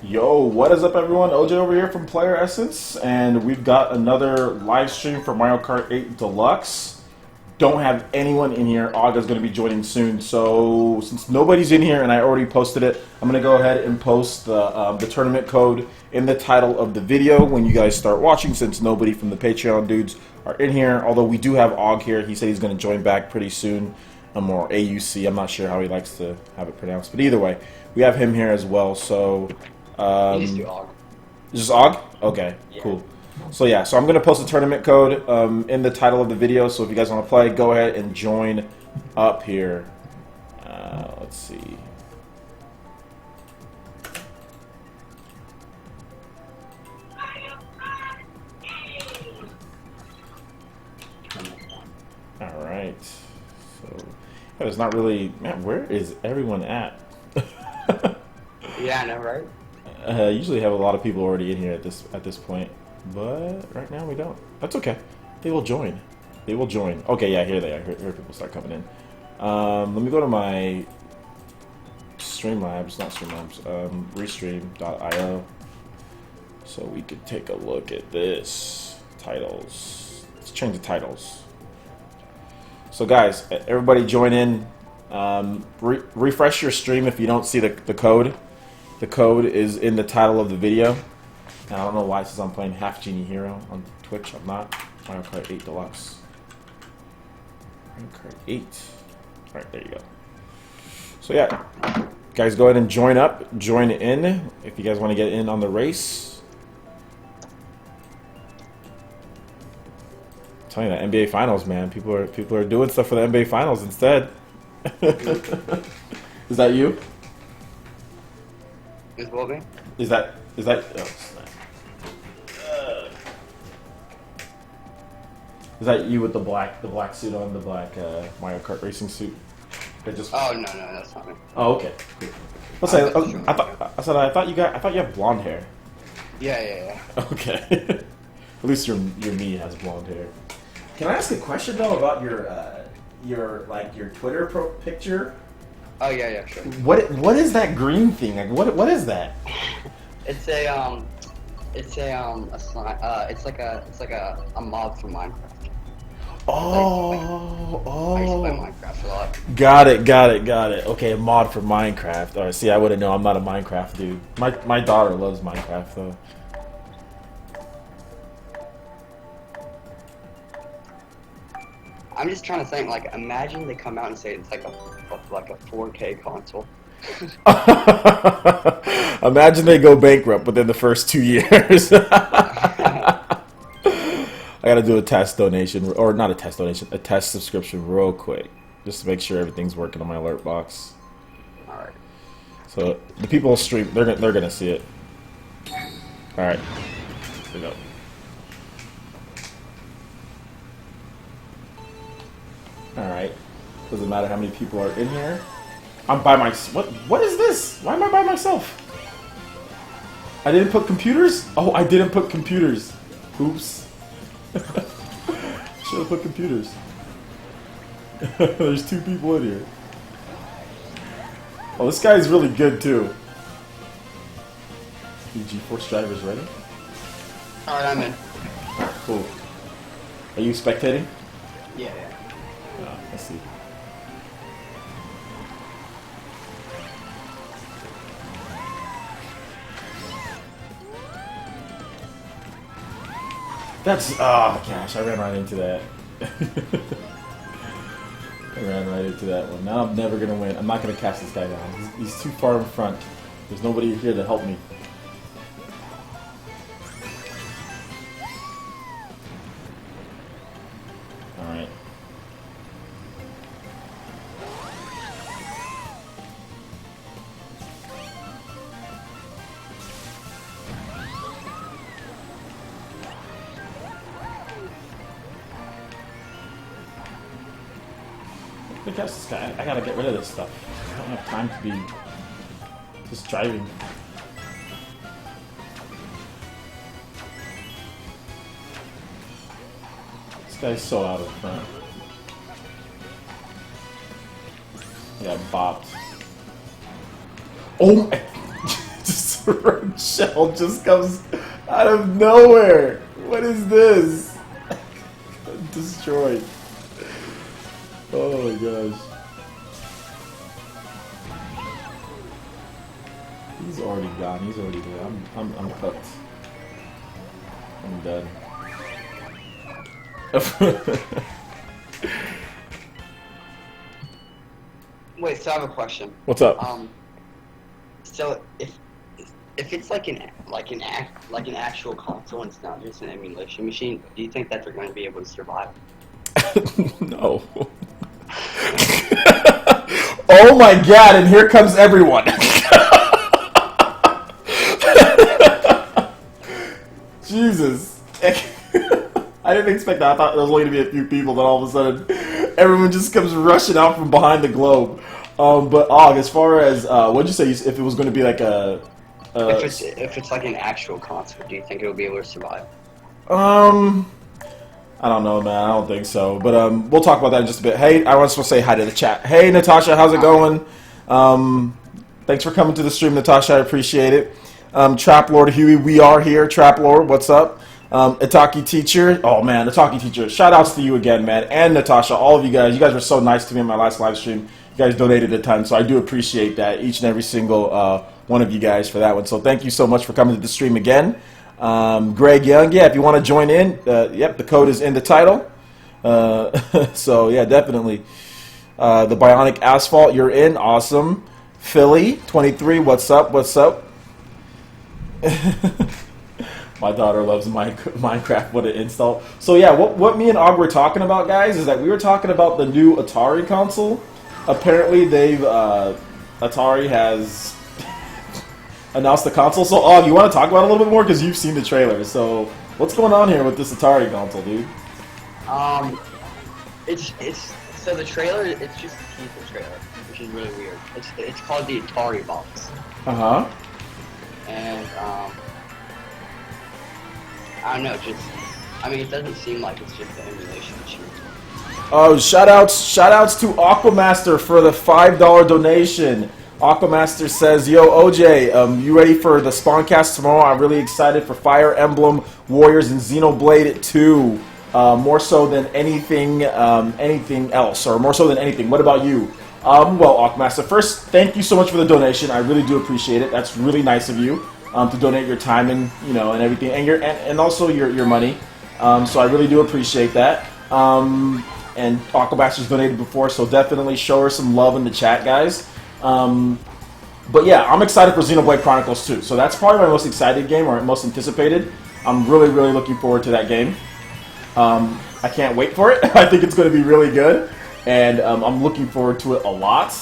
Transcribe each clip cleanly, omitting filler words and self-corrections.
Yo, what is up, everyone? OJ over here from Player Essence, and we've got another live stream for Mario Kart 8 Deluxe. Don't have anyone in here. Aga's going to be joining soon, so since nobody's in here and I already posted it, I'm going to go ahead and post the tournament code in the title of the video when you guys start watching, since nobody from the Patreon dudes are in here. Although we do have Og here. He said he's going to join back pretty soon. Or AUC. I'm not sure how he likes to have it pronounced, but either way, we have him here as well. So. Just do Og. Just Og? Okay, yeah. Cool. So yeah, so I'm going to post a tournament code in the title of the video, so if you guys want to play, go ahead and join up here. Let's see. Alright. So, there's not really... Man, where is everyone at? Yeah, I know, right? Usually have a lot of people already in here at this point, but right now we don't. That's okay. They will join. They will join. Okay, yeah, here they are. Here people start coming in. Let me go to my Streamlabs, not Streamlabs, Restream.io, so we could take a look at this. Titles. Let's change the titles. So guys, everybody join in. Refresh your stream if you don't see the code. The code is in the title of the video. And I don't know why it says I'm playing Half Genie Hero on Twitch. I'm not. Mario Kart 8 Deluxe. Mario Kart 8. Alright, there you go. So yeah, guys, go ahead and join up. Join in if you guys want to get in on the race. I'm telling you, that NBA Finals, man. People are doing stuff for the NBA Finals instead. Is that you? Is what me? Is that? Oh, snap. Is that you with the black suit on, the black Mario Kart racing suit? Just... Oh no, that's not me. Oh, okay. Cool. I thought you have blonde hair. Yeah. Okay. At least your me has blonde hair. Can I ask a question though about your Twitter picture? Oh yeah, sure. What is that green thing? Like what is that? It's slime. It's like a mob from Minecraft. I used to play Minecraft a lot. Got it. Okay, a mod for Minecraft. Alright, see, I wouldn't know. I'm not a Minecraft dude. My daughter loves Minecraft though. I'm just trying to think. Like, imagine they come out and say it's like a 4K console. Imagine they go bankrupt within the first 2 years. I gotta do a test donation, or not a test donation, a test subscription real quick, just to make sure everything's working on my alert box. All right. So the people who stream, they're gonna see it. All right. Here we go. All right. Doesn't matter how many people are in here. I'm by myself. What is this? Why am I by myself? I didn't put computers? Oh, I didn't put computers. Oops. Should have put computers. There's 2 people in here. Oh, this guy's really good too. The GeForce drivers ready? Alright, I'm in. Alright, cool. Are you spectating? Yeah. Oh, let's see. That's, oh gosh, I ran right into that. I ran right into that one. Now I'm never gonna win. I'm not gonna cast this guy down. He's too far in front. There's nobody here to help me. Alright. I guess this guy, I gotta get rid of this stuff. I don't have time to be just driving. This guy's so out of front. Yeah, bopped. Oh my! Just ran Shell just comes out of nowhere. What is this? Destroyed. Oh my gosh. He's already gone. He's already there. I'm cooked. I'm done. Wait, so I have a question. What's up? So if it's like an actual console and it's not just an emulation machine, do you think that they're going to be able to survive? No. Oh my god, and here comes everyone. Jesus. I didn't expect that. I thought there was only going to be a few people, then all of a sudden everyone just comes rushing out from behind the globe. But Og, as far as what'd you say? If it was going to be like a if it's like an actual console, do you think it would be able to survive? I don't know, man. I don't think so. But we'll talk about that in just a bit. Hey, I was supposed to say hi to the chat. Hey, Natasha, how's it going? Thanks for coming to the stream, Natasha. I appreciate it. Trap Lord Huey, we are here. Trap Lord, what's up? Itaki Teacher. Oh, man, Itaki Teacher. Shout-outs to you again, man. And Natasha, all of you guys. You guys were so nice to me in my last live stream. You guys donated a ton, so I do appreciate that, each and every single one of you guys for that one. So thank you so much for coming to the stream again. Greg Young, yeah, if you want to join in, yep, the code is in the title. So, yeah, definitely. The Bionic Asphalt, you're in. Awesome. Philly, 23, what's up? What's up? My daughter loves Minecraft. What an install. So, yeah, what me and Og were talking about, guys, is that we were talking about the new Atari console. Apparently, Atari has announced the console. So, Og, you want to talk about it a little bit more? Because you've seen the trailer. So, what's going on here with this Atari console, dude? So the trailer, it's just a teaser trailer, which is really weird. It's called the Atari Box. Uh-huh. And, I don't know, it doesn't seem like it's just an emulation machine. Oh, shout-outs to Aquamaster for the $5 donation. Aquamaster says, yo, OJ, you ready for the Spawncast tomorrow? I'm really excited for Fire Emblem Warriors and Xenoblade 2. More so than anything else, or more so than anything. What about you? Well, Aquamaster, first, thank you so much for the donation. I really do appreciate it. That's really nice of you to donate your time and and everything, and also your money. So I really do appreciate that. And Aquamaster's donated before, so definitely show her some love in the chat, guys. But yeah, I'm excited for Xenoblade Chronicles 2. So that's probably my most excited game, or most anticipated. I'm really, really looking forward to that game. I can't wait for it. I think it's going to be really good. And I'm looking forward to it a lot.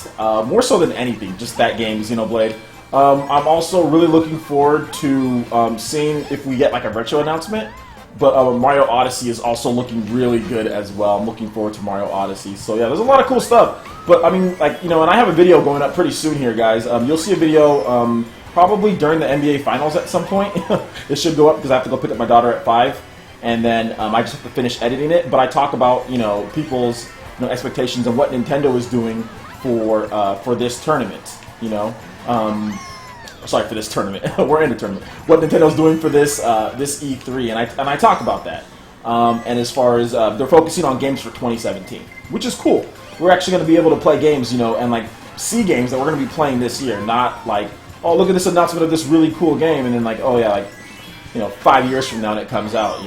More so than anything, just that game, Xenoblade. I'm also really looking forward to seeing if we get like a retro announcement. But Mario Odyssey is also looking really good as well. I'm looking forward to Mario Odyssey. So yeah, there's a lot of cool stuff. But I mean, like, and I have a video going up pretty soon here, guys. You'll see a video probably during the NBA Finals at some point. It should go up because I have to go pick up my daughter at 5. And then I just have to finish editing it. But I talk about, people's expectations and what Nintendo is doing for this tournament, Sorry, for this tournament. We're in the tournament. What Nintendo's doing for this this E3, and I talk about that. And as far as they're focusing on games for 2017, which is cool. We're actually going to be able to play games, and like see games that we're going to be playing this year. Not like, oh, look at this announcement of this really cool game, and then like, oh yeah, like 5 years from now when it comes out,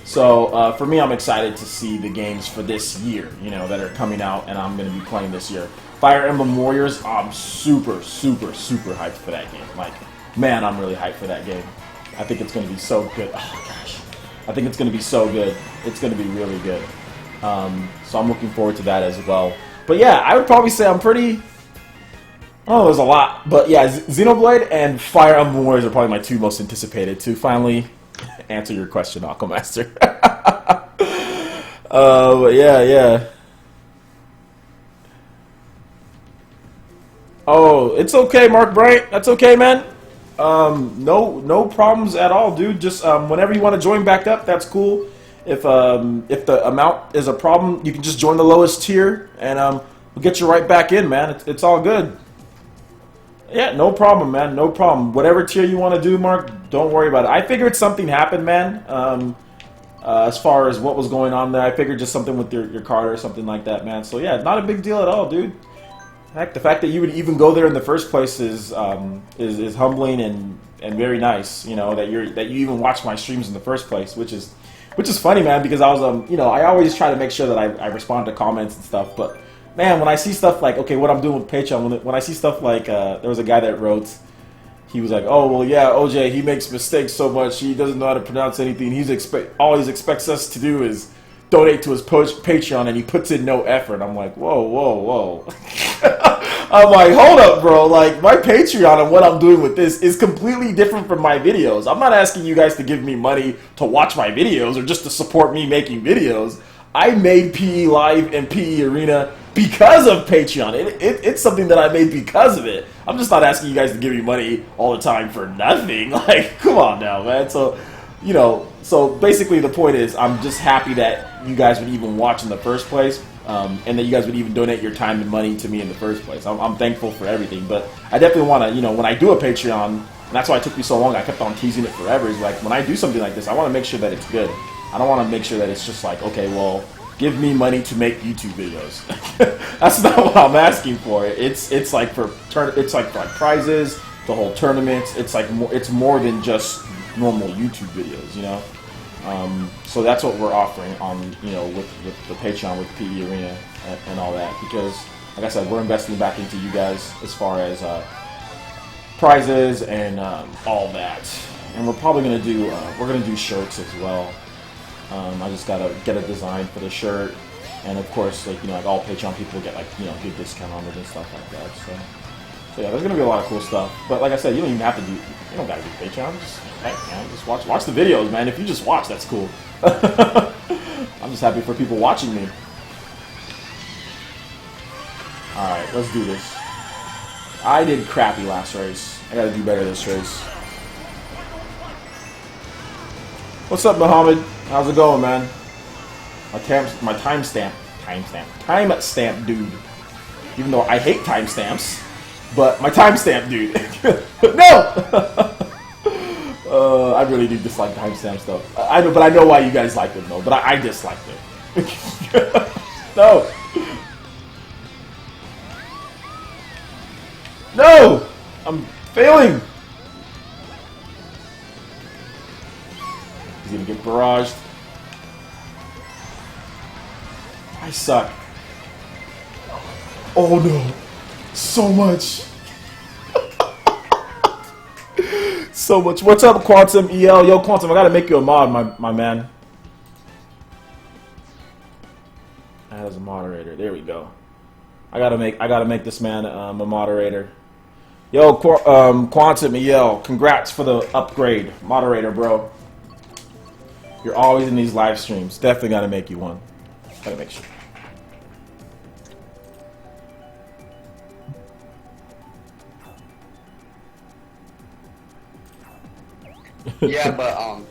So for me, I'm excited to see the games for this year, that are coming out, and I'm going to be playing this year. Fire Emblem Warriors, I'm super, super, super hyped for that game. Like, man, I'm really hyped for that game. I think it's going to be so good. Oh, gosh. I think it's going to be so good. It's going to be really good. So I'm looking forward to that as well. But yeah, I would probably say I'm pretty... Oh, there's a lot. But yeah, Xenoblade and Fire Emblem Warriors are probably my two most anticipated to finally answer your question, Aquamaster. But yeah. Oh, it's okay, Mark Bright. That's okay, man. No problems at all, dude. Just whenever you want to join back up, that's cool. If the amount is a problem, you can just join the lowest tier, and we'll get you right back in, man. It's all good. Yeah, no problem, man. No problem. Whatever tier you want to do, Mark, don't worry about it. I figured something happened, man. As far as what was going on there, I figured just something with your card or something like that, man. So yeah, not a big deal at all, dude. Heck, the fact that you would even go there in the first place is humbling and very nice. You know that you even watch my streams in the first place, which is funny, man. Because I was I always try to make sure that I respond to comments and stuff, but man, when I see stuff like, okay, what I'm doing with Patreon, when I see stuff like there was a guy that wrote. He was like, oh, well, yeah, OJ, he makes mistakes so much. He doesn't know how to pronounce anything. All he expects us to do is donate to his Patreon, and he puts in no effort. I'm like, whoa, whoa, whoa. I'm like, hold up, bro. Like, my Patreon and what I'm doing with this is completely different from my videos. I'm not asking you guys to give me money to watch my videos or just to support me making videos. I made PE Live and PE Arena because of Patreon. It's something that I made because of it. I'm just not asking you guys to give me money all the time for nothing. Like, come on now, man. So, so basically the point is I'm just happy that you guys would even watch in the first place, and that you guys would even donate your time and money to me in the first place. I'm thankful for everything, but I definitely want to, when I do a Patreon, and that's why it took me so long, I kept on teasing it forever, is like, when I do something like this, I want to make sure that it's good. I don't want to make sure that it's just like, okay, well, give me money to make YouTube videos. That's not what I'm asking for. It's like for prizes, the whole tournaments. It's more than just normal YouTube videos, So that's what we're offering on with the Patreon, with PE Arena and all that, because like I said, we're investing back into you guys as far as prizes and all that. And we're probably gonna do shirts as well. I just gotta get a design for the shirt, and of course, like all Patreon people get good discount on it and stuff like that. So yeah, there's gonna be a lot of cool stuff. But like I said, you don't gotta do Patreon. Just watch the videos, man. If you just watch, that's cool. I'm just happy for people watching me. All right, let's do this. I did crappy last race. I gotta do better this race. What's up, Muhammad? How's it going, man? My timestamp dude. Even though I hate timestamps, but my timestamp dude. No. I really do dislike timestamp stuff. I know, but I know why you guys like them though. But I dislike them. No. No. I'm failing. He's gonna get barraged. I suck. Oh no. So much. So much. What's up, Quantum EL? Yo, Quantum, I gotta make you a mod, my man. As a moderator. There we go. I gotta make this man a moderator. Yo, Quantum EL, congrats for the upgrade. Moderator, bro. You're always in these live streams. Definitely gotta make you one. Gotta make sure. Yeah, but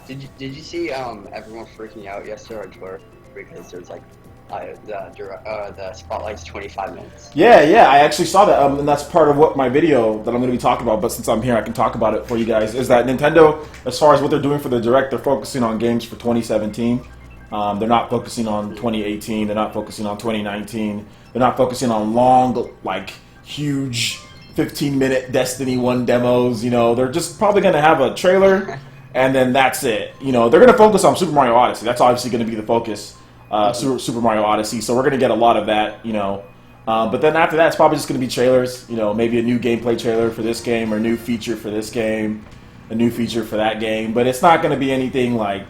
did you see everyone freaking out yesterday on Twitter because there's like the spotlight's 25 minutes. Yeah, I actually saw that, and that's part of what my video that I'm going to be talking about. But since I'm here, I can talk about it for you guys. Is that Nintendo, as far as what they're doing for the Direct, they're focusing on games for 2017. They're not focusing on 2018. They're not focusing on 2019. They're not focusing on long, like huge 15-minute Destiny 1 demos. They're just probably going to have a trailer, and then that's it. They're going to focus on Super Mario Odyssey. That's obviously going to be the focus. Super Mario Odyssey, so we're going to get a lot of that, but then after that, it's probably just going to be trailers, maybe a new gameplay trailer for this game, or a new feature for this game, a new feature for that game, but it's not going to be anything like,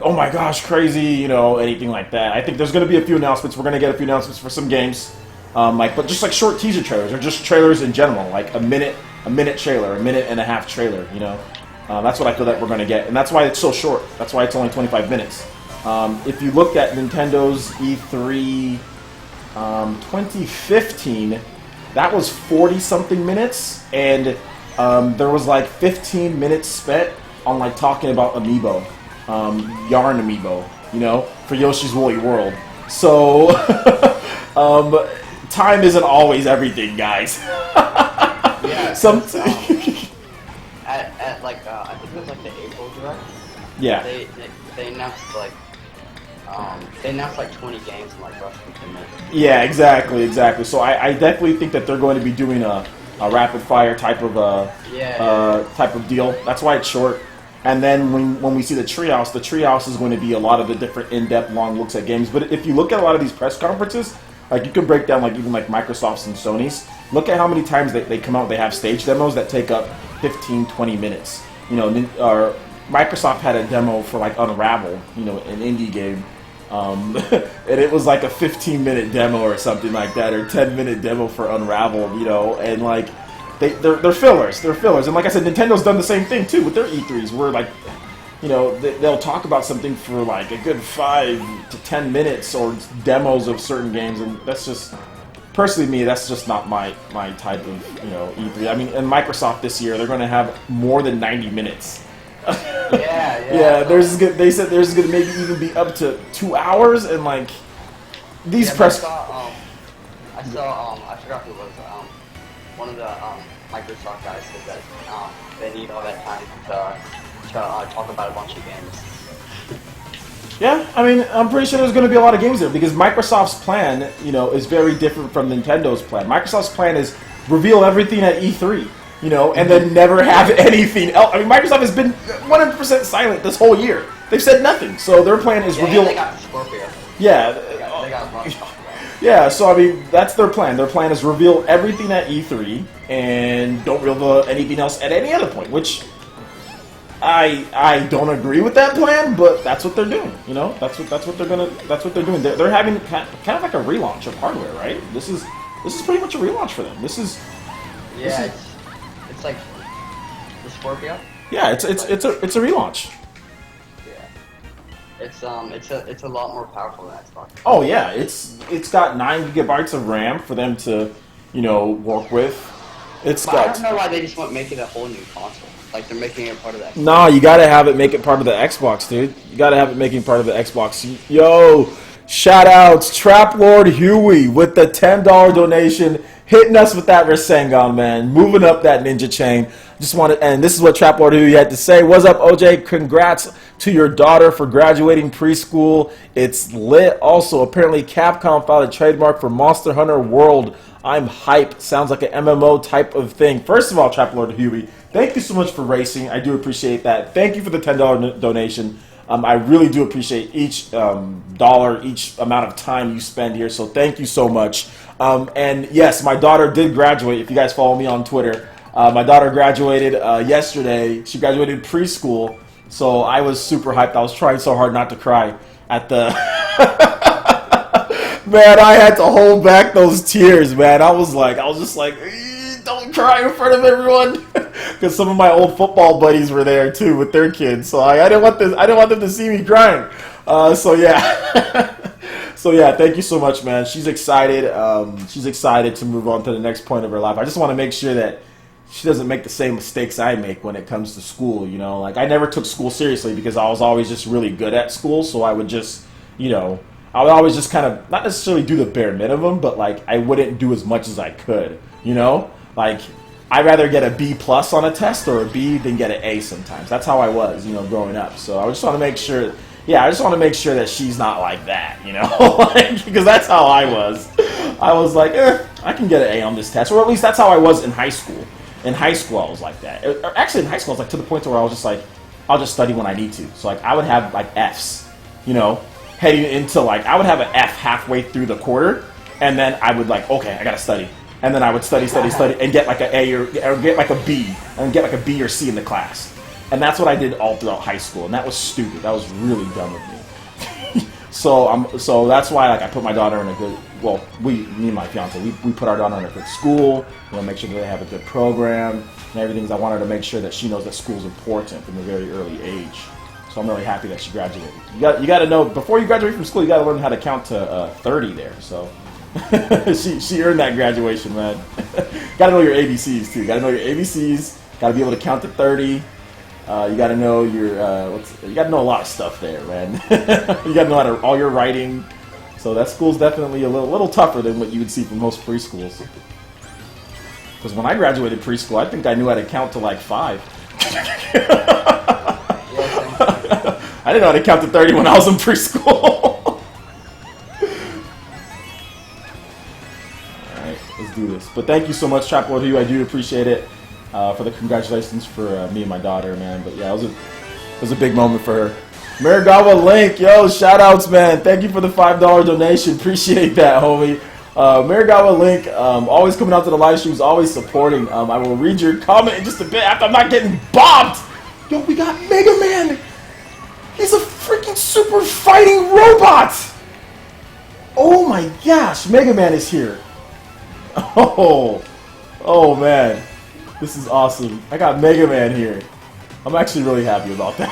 oh my gosh, crazy, anything like that. I think there's going to be a few announcements. We're going to get a few announcements for some games, but just like short teaser trailers, or just trailers in general, like a minute trailer, a minute and a half trailer, that's what I feel that we're going to get, and that's why it's so short. That's why it's only 25 minutes. If you look at Nintendo's E3 2015, that was 40-something minutes, and there was like 15 minutes spent on like talking about Amiibo, Yarn Amiibo, for Yoshi's Woolly World. So, time isn't always everything, guys. Some. At like I think it was like the April Direct. Yeah. They announced like 20 games in like less than 10 minutes. Yeah, exactly. So I definitely think that they're going to be doing a rapid fire type of type of deal. That's why it's short. And then when we see the treehouse is going to be a lot of the different in-depth, long looks at games. But if you look at a lot of these press conferences, like you can break down like even like Microsoft's and Sony's. Look at how many times they come out. They have stage demos that take up 15, 20 minutes. You know, or Microsoft had a demo for like Unravel, you know, an indie game. And it was like a 15-minute demo or something like that, or 10-minute demo for Unravel, you know, and like they're fillers. They're fillers. And like I said, Nintendo's done the same thing too with their E3s, where like, you know, they'll talk about something for like a good 5 to 10 minutes or demos of certain games, and that's just, personally me, that's just not my type of, you know, E3. I mean, and Microsoft this year, they're going to have more than 90 minutes. Yeah. They said there's going to maybe even be up to 2 hours, and like these press. I forgot who it was. One of the Microsoft guys said that they need all that time to talk about a bunch of games. Yeah, I mean, I'm pretty sure there's going to be a lot of games there because Microsoft's plan, you know, is very different from Nintendo's plan. Microsoft's plan is reveal everything at E3. You know, and then never have anything else. I mean, Microsoft has been 100% silent this whole year. They've said nothing. So their plan is reveal. They got Scorpio. Yeah. They got a bunch. Yeah. So I mean, that's their plan. Their plan is reveal everything at E3 and don't reveal anything else at any other point. Which I don't agree with that plan, but that's what they're doing. You know, that's what they're doing. They're having kind of like a relaunch of hardware, right? This is pretty much a relaunch for them. It's like the Scorpio. Yeah, it's a relaunch. Yeah, it's a lot more powerful than Xbox. Oh yeah, it's got 9 gigabytes of RAM for them to, you know, work with. I don't know why they just won't make it a whole new console. Like they're making it part of the Xbox. Nah, you gotta have it make it part of the Xbox, dude. You gotta have it making part of the Xbox. Yo, shout outs, Trap Lord Huey with the $10 donation. Hitting us with that Rasengan, man. Moving up that ninja chain. And this is what Trap Lord Huey had to say. What's up, OJ? Congrats to your daughter for graduating preschool. It's lit. Also, apparently Capcom filed a trademark for Monster Hunter World. I'm hype. Sounds like an MMO type of thing. First of all, Trap Lord Huey, thank you so much for racing. I do appreciate that. Thank you for the $10 donation. I really do appreciate each dollar, each amount of time you spend here. So thank you so much. And yes, my daughter did graduate. If you guys follow me on Twitter, my daughter graduated yesterday. She graduated preschool. So I was super hyped. I was trying so hard not to cry at the... Man, I had to hold back those tears, man. I was just like, don't cry in front of everyone. Because some of my old football buddies were there too with their kids, so I didn't want them to see me crying. So yeah, thank you so much, man. She's excited. She's excited to move on to the next point of her life. I just want to make sure that she doesn't make the same mistakes I make when it comes to school. You know, like I never took school seriously because I was always just really good at school. So I would just, you know, I would always just kind of not necessarily do the bare minimum, but like I wouldn't do as much as I could. You know, like. I'd rather get a B plus on a test or a B than get an A sometimes. That's how I was, you know, growing up. So I just want to make sure, that she's not like that, you know, because that's how I was. I was like, I can get an A on this test, or at least that's how I was in high school. In high school, I was like that. Actually, in high school, I was like to the point where I was just like, I'll just study when I need to. So like, I would have like Fs, you know, heading into like, I would have an F halfway through the quarter, and then I would like, okay, I gotta study. And then I would study, and get like an A or get like a B, and get like a B or C in the class. And that's what I did all throughout high school, and that was stupid. That was really dumb of me. So that's why like I put my daughter in a good. Well, me and my fiance, we put our daughter in a good school. You know, make sure that they have a good program and everything. I wanted to make sure that she knows that school's important from a very early age. So I'm really happy that she graduated. You got to know before you graduate from school, you got to learn how to count to 30 there. So. she earned that graduation, man. Gotta know your ABCs too. Gotta know your ABCs. Gotta be able to count to 30. You gotta know your you gotta know a lot of stuff there, man. You gotta know all your writing. So that school's definitely a little tougher than what you would see from most preschools. Because when I graduated preschool, I think I knew how to count to like 5. I didn't know how to count to 30 when I was in preschool. Alright, let's do this. But thank you so much, Chapel Hugh. I do appreciate it for the congratulations for me and my daughter, man. But yeah, it was a big moment for her. Marigawa Link, yo, shout outs, man. Thank you for the $5 donation. Appreciate that, homie. Marigawa Link, always coming out to the live streams, always supporting. I will read your comment in just a bit after I'm not getting bombed. Yo, we got Mega Man. He's a freaking super fighting robot. Oh my gosh, Mega Man is here. Oh man, this is awesome. I got Mega Man here. I'm actually really happy about that.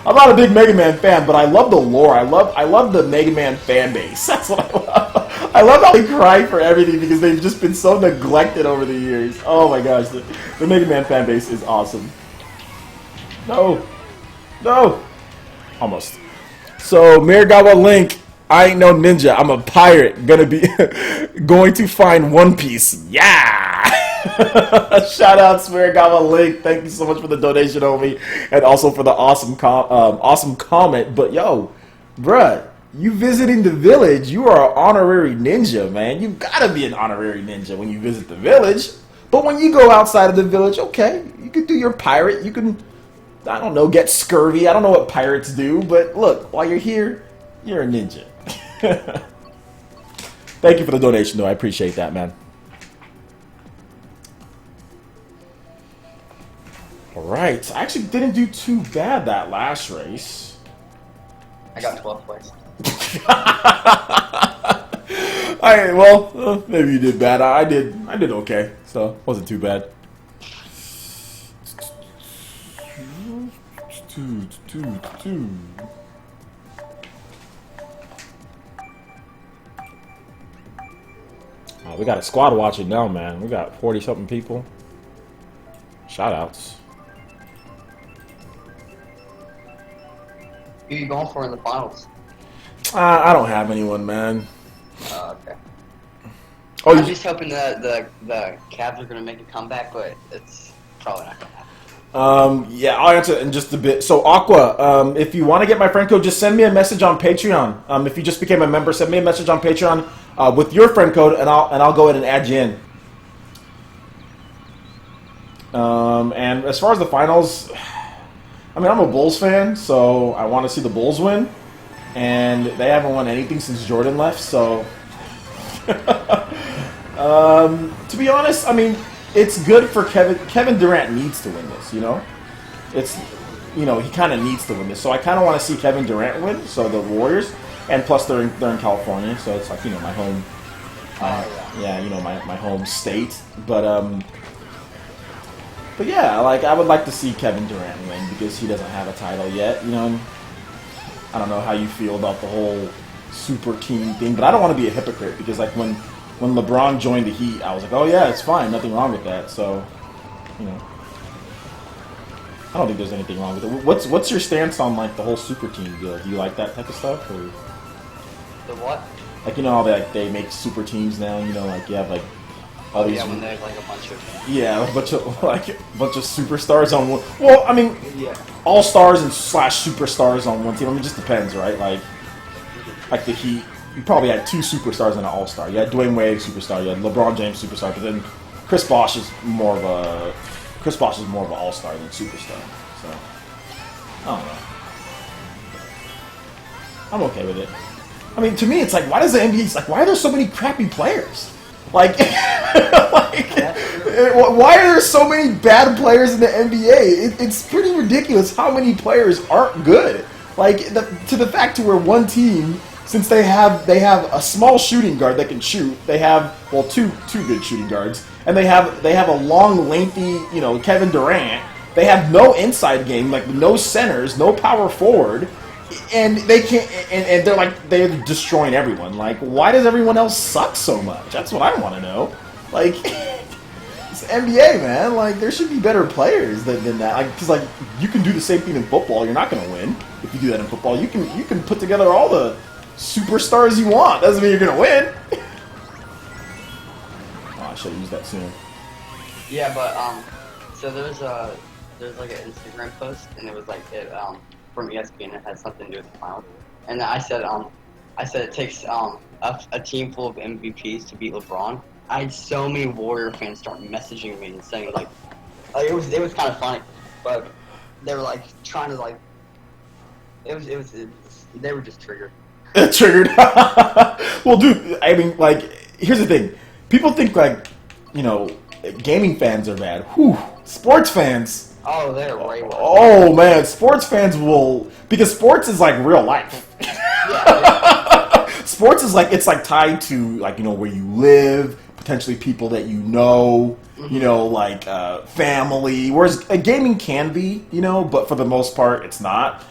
I'm not a big Mega Man fan, but I love the lore. I love the Mega Man fan base. That's what I love. I love how they cry for everything because they've just been so neglected over the years. Oh my gosh, the Mega Man fan base is awesome. No. Almost. So, Marigawa Link, I ain't no ninja. I'm a pirate. Going to find One Piece. Yeah! Shout out to Marigawa Link. Thank you so much for the donation, homie. And also for the awesome comment. But, yo, bruh, you visiting the village, you are an honorary ninja, man. You gotta be an honorary ninja when you visit the village. But when you go outside of the village, okay, you can do your pirate. You can, I don't know, get scurvy. I don't know what pirates do, but look, while you're here, you're a ninja. Thank you for the donation, though. I appreciate that, man. Alright, I actually didn't do too bad that last race. I got 12th place. Alright, well, maybe you did bad. I did okay, so wasn't too bad. Oh, we got a squad watching now, man. We got 40-something people. Shoutouts. Who are you going for in the finals? I don't have anyone, man. Okay. Oh, I'm just hoping the Cavs are going to make a comeback, but it's probably not going to happen. Yeah, I'll answer it in just a bit. So, Aqua, if you want to get my friend code, just send me a message on Patreon. If you just became a member, send me a message on Patreon with your friend code, and I'll go ahead and add you in. And as far as the finals, I mean, I'm a Bulls fan, so I want to see the Bulls win. And they haven't won anything since Jordan left, so... to be honest, I mean, it's good for Kevin. Kevin Durant needs to win this, you know? It's, you know, he kind of needs to win this. So I kind of want to see Kevin Durant win, so the Warriors. And plus, they're in California, so it's like, you know, my home... yeah, you know, my home state. But yeah, like, I would like to see Kevin Durant win because he doesn't have a title yet, you know? I don't know how you feel about the whole super team thing, but I don't want to be a hypocrite because, like, when LeBron joined the Heat, I was like, oh yeah, it's fine, nothing wrong with that. So, you know, I don't think there's anything wrong with it. What's your stance on, like, the whole super team deal? Do you like that type of stuff, or The what? like, you know how they make super teams now? You know, like, you have like all these. Yeah, when there's like a bunch of. Yeah, a bunch of superstars on one. Well, I mean, Yeah. all stars and / superstars on one team. I mean, it just depends, right? Like the Heat, you probably had 2 superstars and an all-star. You had Dwayne Wade, superstar. You had LeBron James, superstar. But then Chris Bosh is more of an all-star than superstar. So I don't know. I'm okay with it. I mean, to me, it's like, why does the NBA? It's like, why are there so many crappy players? Like, why are there so many bad players in the NBA? It's pretty ridiculous how many players aren't good. Like, to the fact to where one team, since they have a small shooting guard that can shoot, they have, well, two good shooting guards, and they have a long, lengthy, you know, Kevin Durant. They have no inside game, like no centers, no power forward. And they can't, and they're destroying everyone. Like, why does everyone else suck so much? That's what I want to know. Like, it's the NBA, man. Like, there should be better players than that. Like, because, like, you can do the same thing in football. You're not going to win if you do that in football. You can put together all the superstars you want. Doesn't mean you're going to win. Oh, I should have used that sooner. Yeah, but so there's like an Instagram post, and it was like it from ESPN. It had something to do with the finals, and I said it takes a team full of MVPs to beat LeBron. I had so many Warrior fans start messaging me and saying like it was kind of funny, but they were like trying to like it was they were just triggered. Triggered. Well, dude, I mean, like, here's the thing. People think, like, you know, gaming fans are bad. Whew. Sports fans. Oh, they're way worse. Oh, man. Sports fans will... Because sports is, like, real life. Yeah. Sports is, like, it's, like, tied to, like, you know, where you live, potentially people that you know, you know, like, family. Whereas gaming can be, you know, but for the most part, it's not.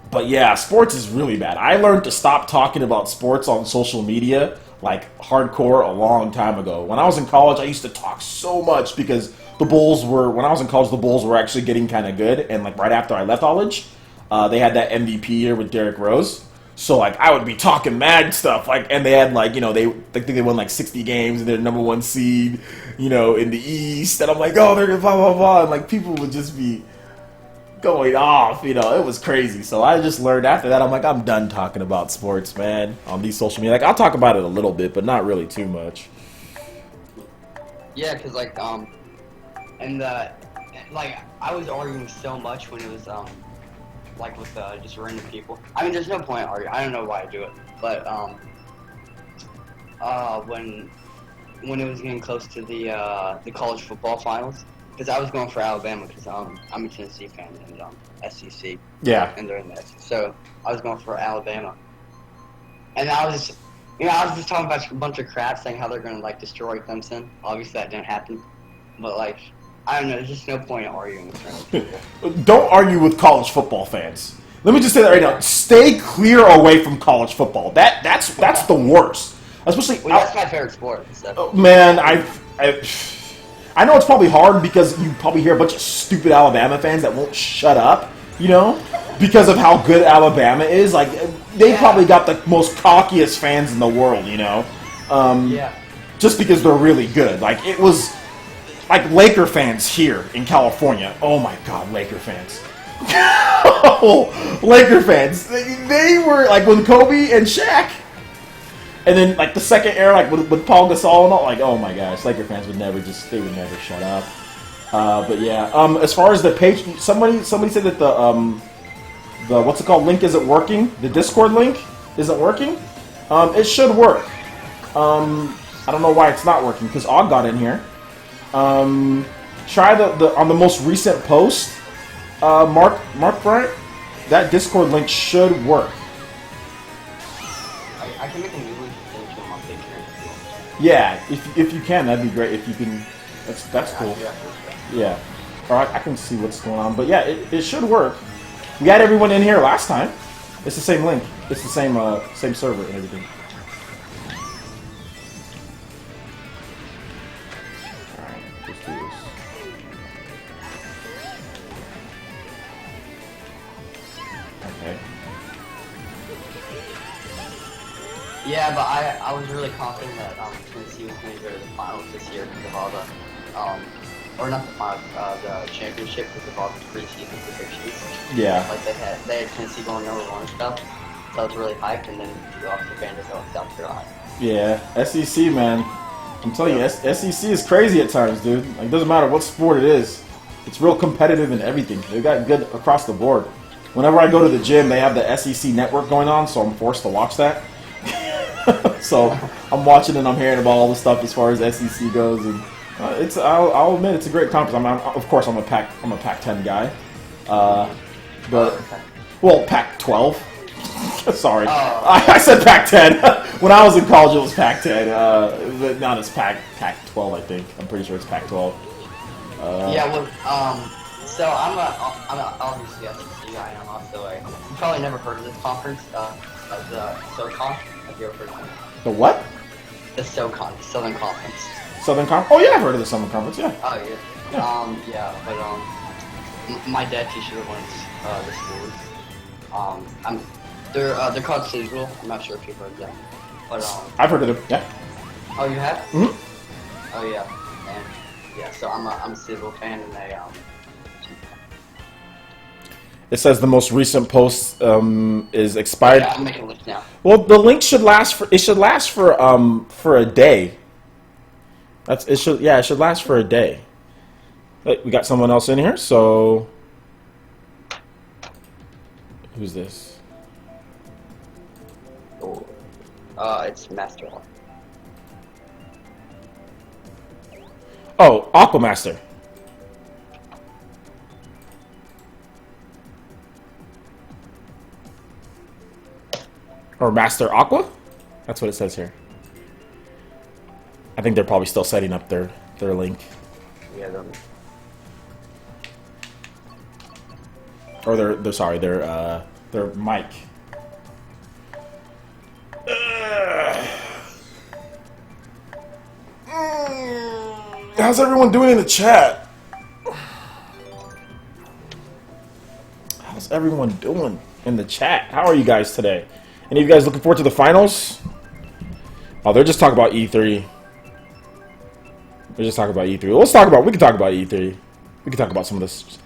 But yeah, sports is really bad. I learned to stop talking about sports on social media, like hardcore, a long time ago. When I was in college, I used to talk so much because when I was in college, the Bulls were actually getting kind of good. And like right after I left college, they had that MVP year with Derrick Rose. So like I would be talking mad stuff, like, and they had like, you know, I think they won like 60 games and they're number one seed, you know, in the East. And I'm like, oh, they're gonna blah blah blah, and like people would just be going off, you know, it was crazy. So I just learned after that, I'm like, I'm done talking about sports, man, on these social media. Like, I'll talk about it a little bit, but not really too much. Yeah, cause like and like I was arguing so much when it was like with just random people. I mean, there's no point in arguing. I don't know why I do it, but when it was getting close to the college football finals, because I was going for Alabama because I'm a Tennessee fan and SEC. Yeah. And they're in the SEC, so I was going for Alabama, and I was just talking about a bunch of crap, saying how they're gonna like destroy Clemson. Obviously, that didn't happen, but like I don't know. There's just no point in arguing with random people. Don't argue with college football fans. Let me just say that right now. Stay clear away from college football. That's the worst. Especially Well, that's my favorite sport. So. Man, I know it's probably hard because you probably hear a bunch of stupid Alabama fans that won't shut up, you know, because of how good Alabama is. Like, they probably got the most cockiest fans in the world, you know, just because they're really good. Like, it was like Laker fans here in California. Oh my God, Laker fans. Laker fans. They were like when Kobe and Shaq. And then, like, the second era, like, with Paul Gasol and all, like, oh my gosh, Laker fans would never shut up. But yeah, as far as the page, somebody said that the what's it called, link isn't working. The Discord link isn't working. It should work. I don't know why it's not working, because Og got in here. Try on the most recent post, Mark Bryant, that Discord link should work. I can make a new link to my page here. Yeah, if you can, that'd be great. If you can, that's cool. Yeah, or I can see what's going on. But yeah, it should work. We had everyone in here last time. It's the same link. It's the same server and everything. All right, let's do this. Okay. Yeah, but I was really confident that Tennessee was going to go to the finals this year because of all the or not the finals, the championship because of all the preseason predictions. Yeah. Like they had Tennessee going number one and stuff, so I was really hyped, and then we lost to Vanderbilt and South Carolina. Yeah, SEC, man. I'm telling you, SEC is crazy at times, dude. Like, it doesn't matter what sport it is. It's real competitive in everything. They've got good across the board. Whenever I go to the gym, they have the SEC network going on, so I'm forced to watch that. So I'm watching and I'm hearing about all the stuff as far as SEC goes, and I'll admit it's a great conference. Of course I'm a Pac-10 guy, but well, Pac-12. Sorry, I said Pac-10. When I was in college, it was Pac-10, but not as Pac-12. I think I'm pretty sure it's Pac-12. Yeah, well, so I'm obviously SEC guy, and I'm also you probably never heard of this conference, the SoCon. Have you ever heard of it? The what? The SoCon, Southern Conference. Southern Conference? Oh yeah, I've heard of the Southern Conference. Yeah. Oh yeah. But my dad teaches one of the schools. They're called Citadel. I'm not sure if you've heard of them, but I've heard of them. Yeah. Oh, you have? Mm-hmm. Oh yeah. And yeah, so I'm a Civil fan and a It says the most recent post is expired. yeah, I'm making a list now. Well, the link should last for for a day. It should last for a day. Wait, we got someone else in here, so who's this? Oh, it's Master. Oh, Aquamaster. Or Master Aqua? That's what it says here. I think they're probably still setting up their link. Yeah, Or their mic. How's everyone doing in the chat? How's everyone doing in the chat? How are you guys today? Any of you guys looking forward to the finals? Oh, they're just talking about E3. They're just talking about E3. We can talk about E3. We can talk about some of this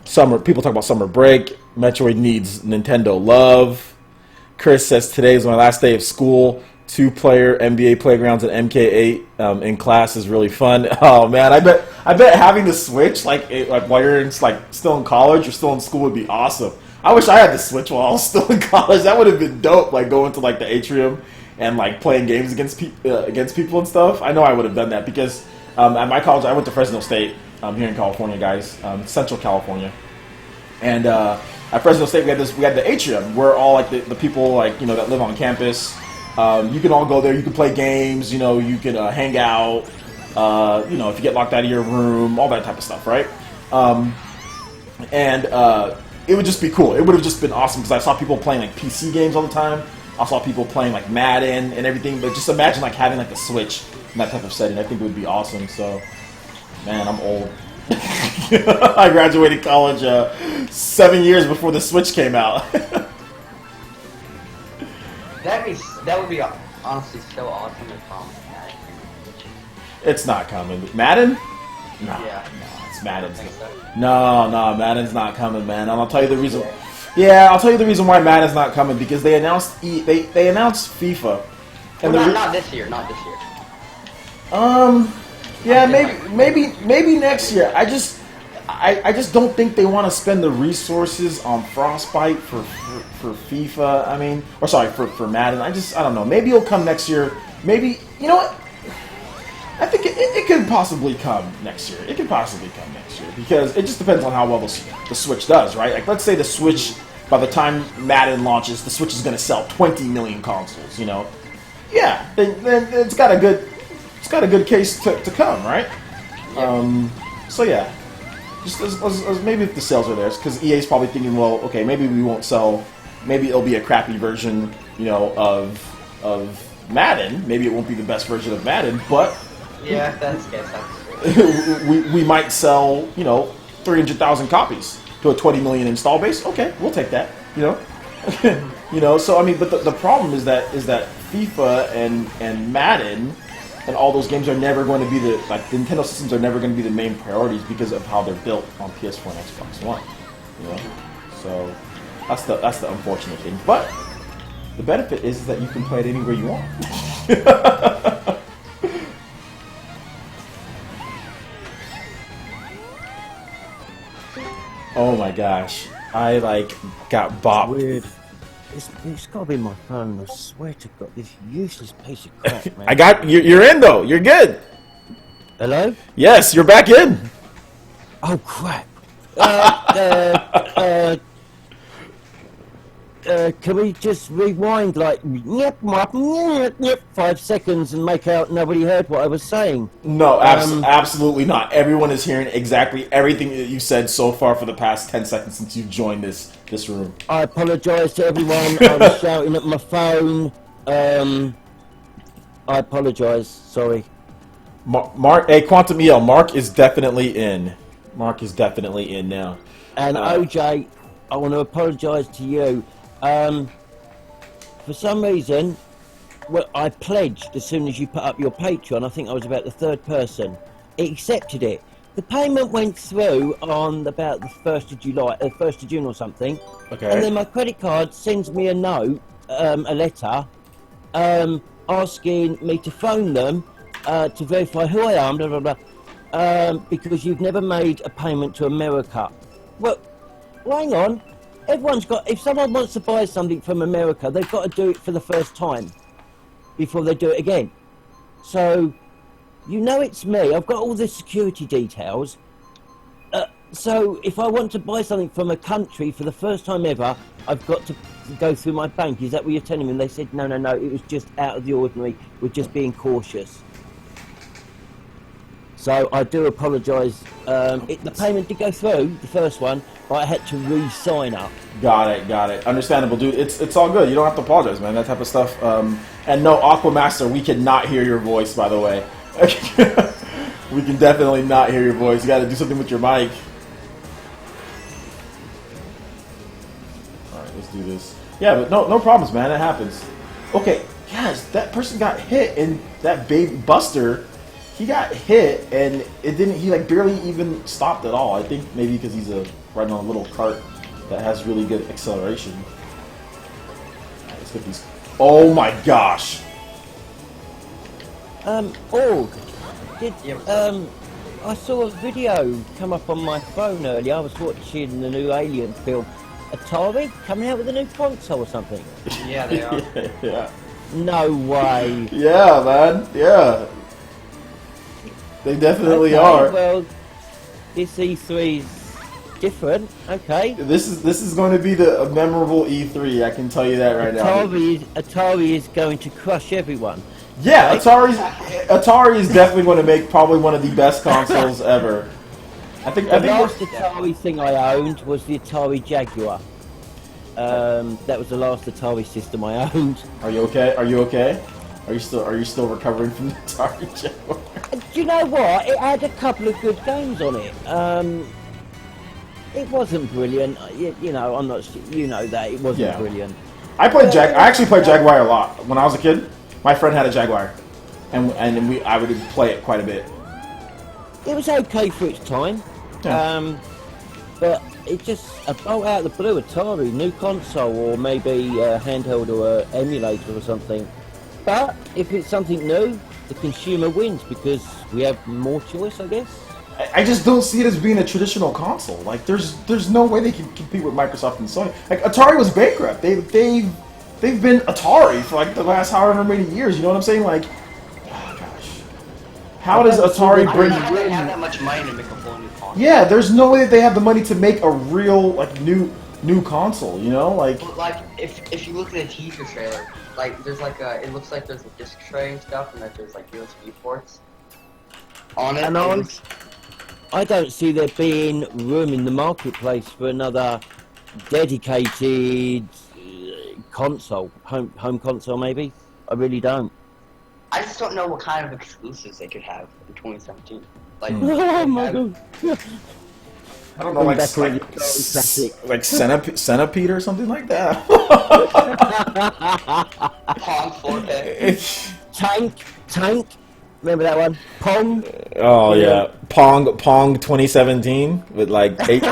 summer. People talk about summer break. Metroid needs Nintendo love. Chris says today is my last day of school. 2-player NBA Playgrounds and MK8 in class is really fun. Oh man, I bet having the Switch like while you're still in college or still in school would be awesome. I wish I had the Switch while I was still in college. That would have been dope. Like going to like the atrium and like playing games against people and stuff. I know I would have done that because at my college I went to Fresno State here in California, guys, Central California, and at Fresno State we had the atrium where all like the people like that live on campus. You can all go there. You can play games. You can hang out. If you get locked out of your room, all that type of stuff, right? It would just be cool. It would have just been awesome because I saw people playing like PC games all the time. I saw people playing like Madden and everything. But just imagine like having like a Switch in that type of setting. I think it would be awesome. So, man, I'm old. I graduated college 7 years before the Switch came out. That would be honestly so awesome if Madden. It's not coming. Madden? No, Yeah. no, it's Madden. So. No, Madden's not coming, man. And I'll tell you the reason. Yeah, I'll tell you the reason why Madden's not coming because they announced they announced FIFA. And not this year. Not this year. Yeah, maybe next year. I just don't think they want to spend the resources on Frostbite for FIFA. I mean, or sorry, for Madden. I don't know. Maybe it'll come next year. Maybe you know what? I think it could possibly come next year. It could possibly come next year because it just depends on how well the Switch does, right? Like, let's say the Switch, by the time Madden launches, the Switch is going to sell 20 million consoles. Yeah, then it's got a good case to come, right? Yeah. So yeah, just as maybe if the sales are there, because EA's probably thinking, well, okay, maybe we won't sell. Maybe it'll be a crappy version, of Madden. Maybe it won't be the best version of Madden, but yeah, that's good. we might sell 300,000 copies to a 20 million install base. Okay, we'll take that. So I mean, but the problem is that FIFA and Madden and all those games are never going to be the Nintendo systems are never going to be the main priorities because of how they're built on PS4 and Xbox One. So that's the unfortunate thing. But the benefit is that you can play it anywhere you want. Oh my gosh, I got bopped. Weird. It's got to be my phone. I swear to God, this useless piece of crap, man. I got you're in though. You're good. Hello? Yes, you're back in. Oh crap. Can we just rewind 5 seconds and make out nobody heard what I was saying? No, absolutely not. Everyone is hearing exactly everything that you said so far for the past 10 seconds since you've joined this room. I apologise to everyone. I was shouting at my phone. I apologise. Sorry. Mark, hey, Quantum EL, Mark is definitely in. Mark is definitely in now. And OJ, I want to apologise to you. For some reason, I pledged as soon as you put up your Patreon. I think I was about the third person. it accepted it. The payment went through on about the 1st of July, 1st of June or something. Okay. And then my credit card sends me a note, a letter, asking me to phone them to verify who I am, blah, blah, blah, because you've never made a payment to America. Well, hang on. Everyone's got, if someone wants to buy something from America, they've got to do it for the first time before they do it again. So, you know it's me. I've got all the security details. So, if I want to buy something from a country for the first time ever, I've got to go through my bank. Is that what you're telling me? And they said, no, it was just out of the ordinary. We're just being cautious. So, I do apologise. The payment did go through, the first one, but I had to re-sign up. Got it. Understandable, dude. It's all good. You don't have to apologize, man. That type of stuff. And no, Aquamaster, we cannot hear your voice, by the way. We can definitely not hear your voice. You got to do something with your mic. All right, let's do this. Yeah, but no problems, man. It happens. Okay, guys, that person got hit, and that baby Buster, he got hit, and it didn't. He like barely even stopped at all. I think maybe because he's riding on a little cart that has really good acceleration. All right, let's get these. Oh my gosh. Org, I saw a video come up on my phone earlier. I was watching the new Alien film. Atari coming out with a new console or something. Yeah, they are. Yeah. No way. Yeah, man. Yeah. They definitely are. Well, this E3's different. Okay. This is going to be a memorable E3. I can tell you that right now. Atari is going to crush everyone. Yeah, Atari is definitely going to make probably one of the best consoles ever. The last Atari thing I owned was the Atari Jaguar. That was the last Atari system I owned. Are you okay? Are you still recovering from the Atari Jaguar? Do you know what? It had a couple of good games on it. It wasn't brilliant. You know, I'm not. You know that it wasn't brilliant. I actually played Jaguar a lot when I was a kid. My friend had a Jaguar, and I would play it quite a bit. It was okay for its time, but it just about out of the blue, Atari new console or maybe a handheld or an emulator or something. But if it's something new, the consumer wins because we have more choice, I guess. I just don't see it as being a traditional console. Like there's no way they can compete with Microsoft and Sony. Like Atari was bankrupt. They've been Atari for like the last however many years. You know what I'm saying? Like, oh gosh, how does Atari bring? They don't have that much money to make a whole new console. Yeah, there's no way that they have the money to make a real like new console. You know, like. But, like if you look at the teaser trailer, like there's like it looks like there's a disc tray and stuff, and that there's like USB ports on it. And I don't see there being room in the marketplace for another dedicated console, home console maybe. I really don't. I just don't know what kind of exclusives they could have in 2017. Like, oh my god! I don't know, like Centipede or something like that. Pong 4K. Tank. Remember that one? Pong. Oh yeah, Pong 2017 with like H.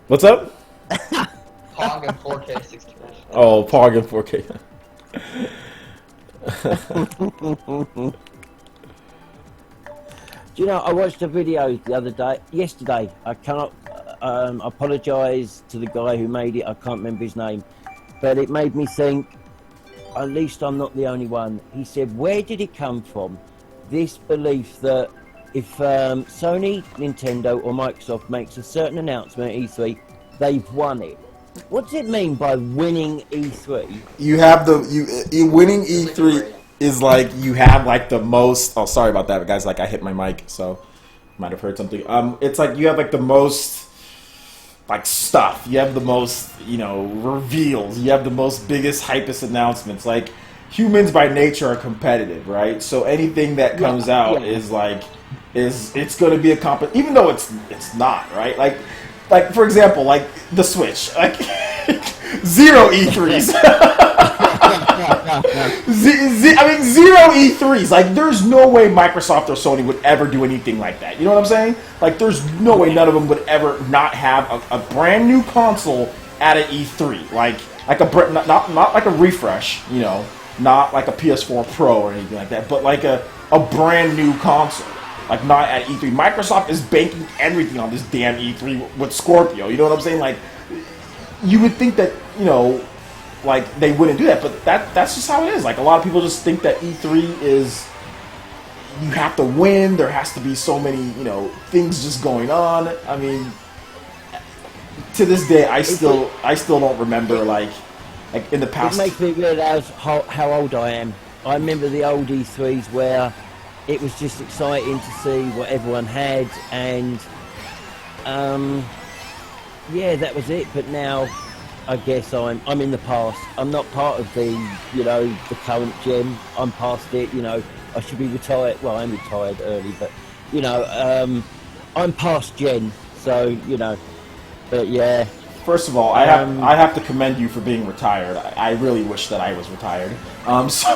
What's up? Pong and 4K 60 frames. Oh, Pong and 4K. Do you know, I watched a video yesterday. I cannot apologise to the guy who made it. I can't remember his name, but it made me think. At least I'm not the only one. He said, where did it come from? This belief that if Sony, Nintendo or Microsoft makes a certain announcement at E3, they've won it. What does it mean by winning E3? You have winning E3 is like you have like the most. Oh, sorry about that, guys. Like I hit my mic, so might have heard something. It's like you have like the most. Like stuff, you have the most, reveals. You have the most biggest, hypest announcements. Like humans by nature are competitive, right? So anything that comes out is it's going to be a even though it's not, right? Like for example, like the Switch, like 0 E3s. I mean, zero E3s. Like, there's no way Microsoft or Sony would ever do anything like that. You know what I'm saying? Like, there's no way none of them would ever not have a brand new console at an E3. Like not like a refresh, you know, not like a PS4 Pro or anything like that, but like a brand new console. Like, not at E3. Microsoft is banking everything on this damn E3 with Scorpio. You know what I'm saying? Like, you would think that, you know, like, they wouldn't do that, but that's just how it is. Like, a lot of people just think that E3 is, you have to win, there has to be so many, you know, things just going on. I mean, to this day, I still don't remember, like in the past. It makes me realise how old I am. I remember the old E3s where it was just exciting to see what everyone had, and yeah, that was it. But now, I guess I'm in the past. I'm not part of the, you know, the current gen. I'm past it. You know, I should be retired. Well, I'm retired early, but you know, I'm past gen. So you know, but yeah. First of all, I have to commend you for being retired. I really wish that I was retired. So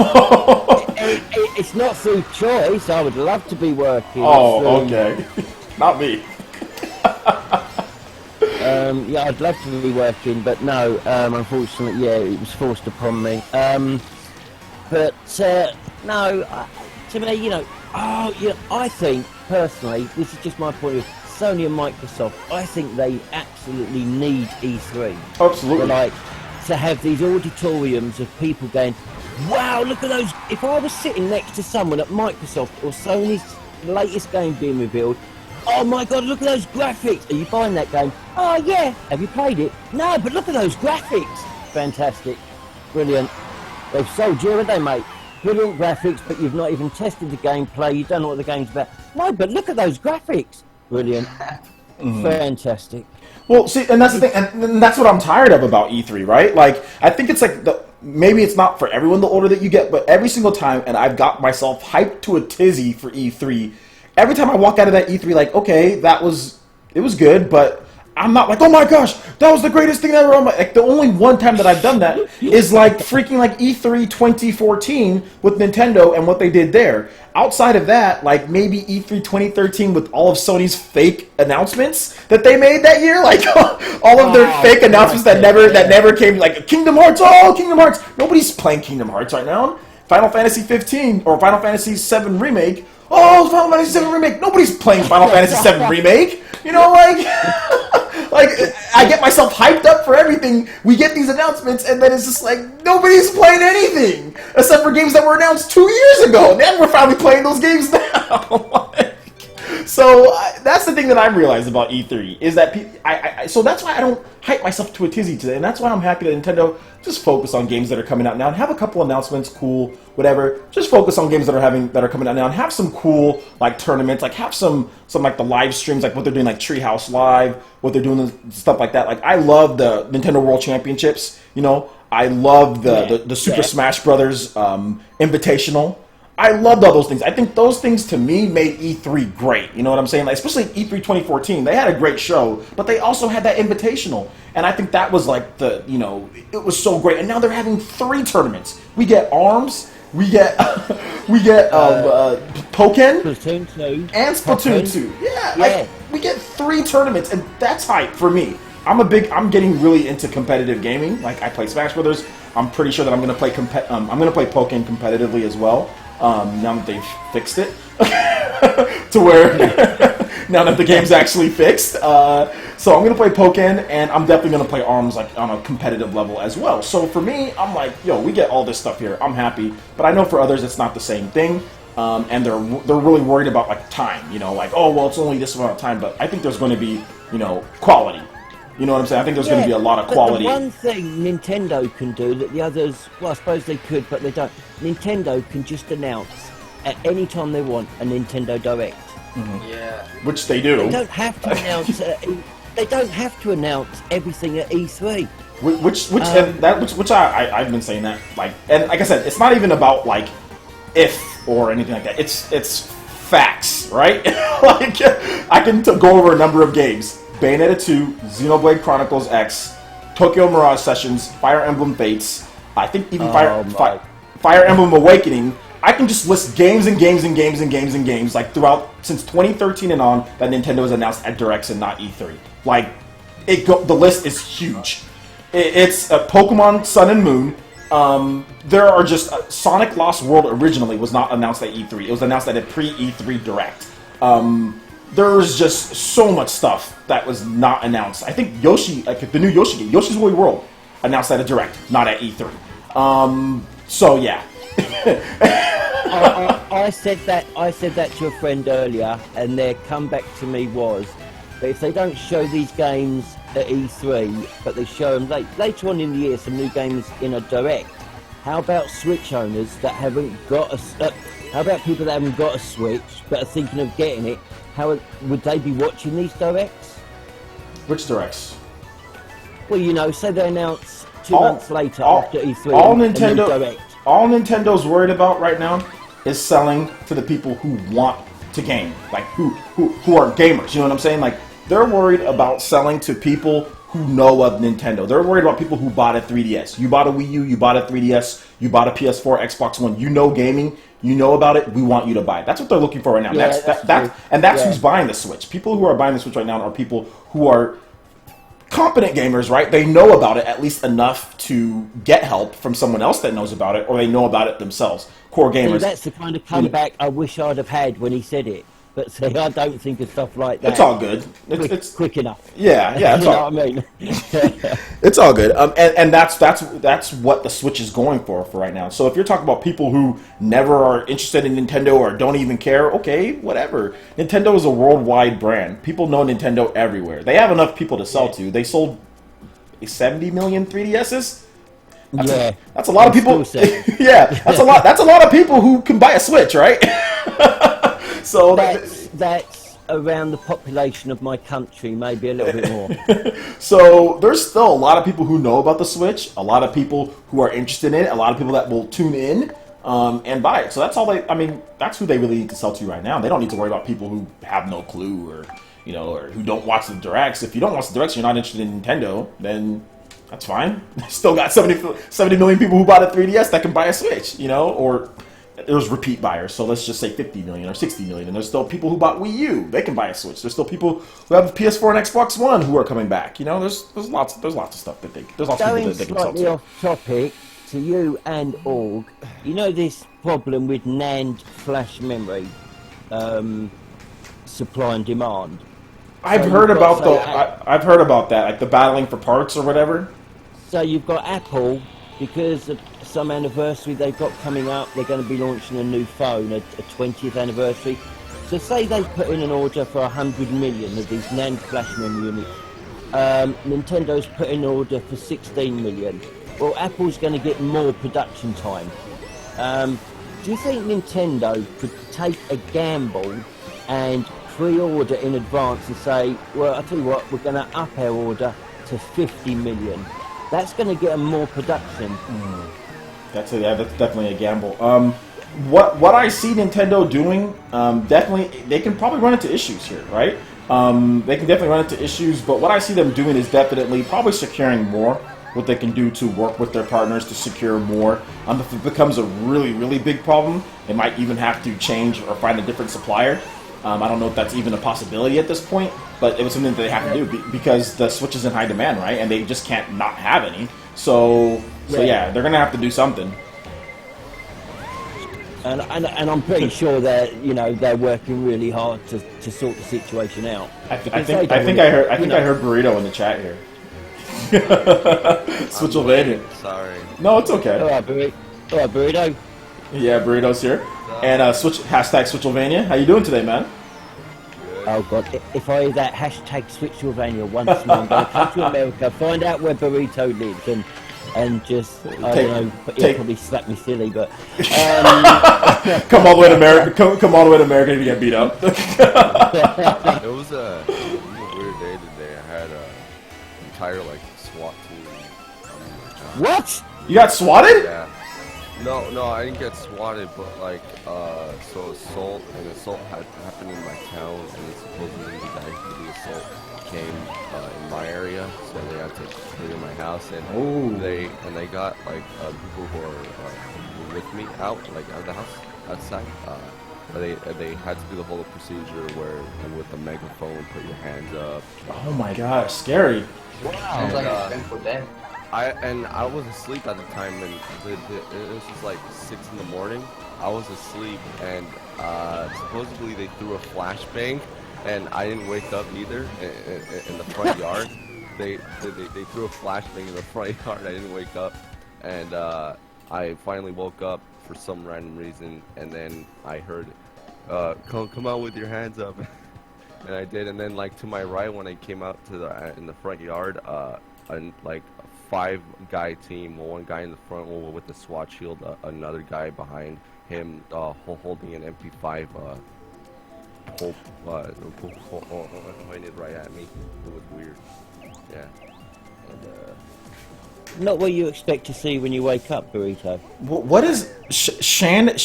it's not through choice. I would love to be working. Oh, okay. Not me. Yeah, I'd love to be working, but no, unfortunately, yeah, it was forced upon me. But no, to me, you know, I think personally, this is just my point of view. Sony and Microsoft, I think they absolutely need E3. Absolutely. Like, to have these auditoriums of people going, wow, look at those. If I was sitting next to someone at Microsoft or Sony's latest game being revealed, oh my god, look at those graphics. Are you buying that game? Oh yeah. Have you played it? No, but look at those graphics. Fantastic. Brilliant. They've sold you, haven't they, mate? Brilliant graphics, but you've not even tested the gameplay. You don't know what the game's about. No, but look at those graphics. Brilliant. Fantastic. Well, see, and that's the thing, and that's what I'm tired of about E3, right? Like, I think it's like, maybe it's not for everyone the older that you get, but every single time, and I've got myself hyped to a tizzy for E3, every time I walk out of that E3, like, okay, it was good, but I'm not like, oh my gosh, that was the greatest thing ever. Like, the only one time that I've done that is like freaking like E3 2014 with Nintendo and what they did there. Outside of that, like maybe E3 2013 with all of Sony's fake announcements that they made that year, like all of their fake announcements that never came, like Kingdom Hearts. Oh, Kingdom Hearts! Nobody's playing Kingdom Hearts right now. Final Fantasy 15 or Final Fantasy 7 remake. Oh, Final Fantasy 7 remake. Nobody's playing Final Fantasy 7 remake. You know, like. Like, I get myself hyped up for everything. We get these announcements, and then it's just like, nobody's playing anything. Except for games that were announced 2 years ago. And then we're finally playing those games now. So, that's the thing that I realized about E3. Is that, so that's why I don't hype myself to a tizzy today. And that's why I'm happy that Nintendo just focus on games that are coming out now. And have a couple announcements, cool, whatever. Just focus on games that are coming out now. And have some cool, like, tournaments. Like, have some like, the live streams, like what they're doing, like Treehouse Live. What they're doing, stuff like that. Like, I love the Nintendo World Championships, you know. I love the Super Smash Brothers Invitational. I loved all those things. I think those things, to me, made E3 great. You know what I'm saying? Like, especially E3 2014. They had a great show, but they also had that Invitational. And I think that was like it was so great. And now they're having 3 tournaments. We get ARMS, we get Pokken, Splatoon 2, and Splatoon 2. Yeah. Like, we get 3 tournaments, and that's hype for me. I'm getting really into competitive gaming. Like, I play Smash Brothers. I'm pretty sure that I'm gonna play Pokken competitively as well. Now that they've fixed it to where now that the game's actually fixed, so I'm gonna play Pokken, and I'm definitely gonna play ARMS like on a competitive level as well. So for me, I'm like, yo, we get all this stuff here. I'm happy, but I know for others it's not the same thing, and they're really worried about like time. You know, like, oh well, it's only this amount of time, but I think there's going to be quality. You know what I'm saying? I think there's going to be a lot of quality. But the one thing Nintendo can do that the others, well, I suppose they could, but they don't. Nintendo can just announce at any time they want a Nintendo Direct. Mm-hmm. Yeah, which they do. They don't have to announce. They don't have to announce everything at E3. Which I've been saying that, like, and like I said, it's not even about like if or anything like that. It's facts, right? Like, I can go over a number of games. Bayonetta 2, Xenoblade Chronicles X, Tokyo Mirage Sessions, Fire Emblem Fates, I think even Oh, my. Fire Emblem Awakening. I can just list games and games and games and games and games like throughout since 2013 and on that Nintendo has announced at Directs and not E3. Like, the list is huge. It's Pokemon Sun and Moon. There are just Sonic Lost World originally was not announced at E3. It was announced at a pre-E3 Direct. There's just so much stuff that was not announced. I think Yoshi, like the new Yoshi game, Yoshi's Woolly World, announced at a Direct, not at E3. So yeah. I said that to a friend earlier, and their comeback to me was, but if they don't show these games at E3, but they show them later on in the year, some new games in a Direct, how about Switch owners that haven't got a... how about people that haven't got a Switch but are thinking of getting it? How would they be watching these Directs? Which Directs? Well, you know, say they announce 2 months later after E3. All Nintendo's worried about right now is selling to the people who want to game, like who are gamers. You know what I'm saying? Like, they're worried about selling to people who know of Nintendo. They're worried about people who bought a 3DS. You bought a Wii U, you bought a 3DS, you bought a PS4, Xbox One. You know gaming, you know about it. We want you to buy it. That's what they're looking for right now. Yeah, that's who's buying the Switch. People who are buying the Switch right now are people who are competent gamers, right? They know about it at least enough to get help from someone else that knows about it, or they know about it themselves. Core gamers. See, that's the kind of comeback I wish I'd have had when he said it. But see, I don't think of stuff like that. It's all good. It's quick enough. Yeah. You know what I mean? It's all good. And that's what the Switch is going for right now. So if you're talking about people who never are interested in Nintendo or don't even care, okay, whatever. Nintendo is a worldwide brand. People know Nintendo everywhere. They have enough people to sell to. They sold 70 million 3DSs. That's a lot of people. Yeah, that's a lot. That's a lot of people who can buy a Switch, right? So that's around the population of my country, maybe a little bit more. So there's still a lot of people who know about the Switch, a lot of people who are interested in it, a lot of people that will tune in and buy it. So that's all that's who they really need to sell to right now. They don't need to worry about people who have no clue or who don't watch the Directs. If you don't watch the Directs, you're not interested in Nintendo, then that's fine. Still got 70 million people who bought a 3DS that can buy a Switch, or there's repeat buyers, so let's just say 50 million or 60 million, and there's still people who bought Wii U, they can buy a Switch. There's still people who have a PS4 and Xbox One who are coming back. There's lots of stuff that there's lots of people that they can sell to. Slightly off topic, to you and Org, this problem with NAND flash memory supply and demand. I've heard about that, like the battling for parts or whatever. So you've got Apple, because of some anniversary they've got coming up, they're going to be launching a new phone, a 20th anniversary. So say they put in an order for 100 million of these NAND flash memory units. Nintendo's put in an order for 16 million. Well, Apple's going to get more production time. Do you think Nintendo could take a gamble and pre-order in advance and say, well, I'll tell you what, we're going to up our order to 50 million. That's going to get them more production. That's definitely a gamble. What I see Nintendo doing, definitely, they can probably run into issues here, right? They can definitely run into issues, but what I see them doing is definitely probably securing more, what they can do to work with their partners to secure more. If it becomes a really, really big problem, they might even have to change or find a different supplier. I don't know if that's even a possibility at this point, but it was something that they have to do because the Switch is in high demand, right? And they just can't not have any. So yeah, they're going to have to do something. And I'm pretty sure that they're working really hard to sort the situation out. I think I heard Burrito in the chat here. Switchelvania. Sorry. No, it's okay. All right, Burrito. Yeah, Burrito's here. And #Switchelvania. How you doing today, man? Oh God! If I hear that #Switchelvania once more, I'm going to come to America, find out where Burrito lives, and just I don't know. He'll probably slap me silly, but come all the way to America. Come all the way to America to get beat up. It was a weird day today. I had an entire SWAT team. What? You got swatted? Yeah. No, I didn't get swatted, but like, so assault happened in my town, and then supposedly the guy who did the assault came in my area, so they had to clear my house, and they got like people who were with me out, like out of the house, outside. They had to do the whole procedure where with the megaphone, put your hands up. Oh my gosh, scary. Sounds like a eventful day. I was asleep at the time, and it was just like 6 in the morning. I was asleep, and supposedly they threw a flashbang, and I didn't wake up either in the front yard. They threw a flashbang in the front yard. I didn't wake up, and I finally woke up for some random reason, and then I heard, come out with your hands up, and I did. And then like to my right, when I came out to in the front yard, like a 5-guy team, one guy in the front with the SWAT shield, another guy behind him holding an MP5 pointed right at me. It was weird. Yeah. And Not what you expect to see when you wake up, Burrito. What is Shandon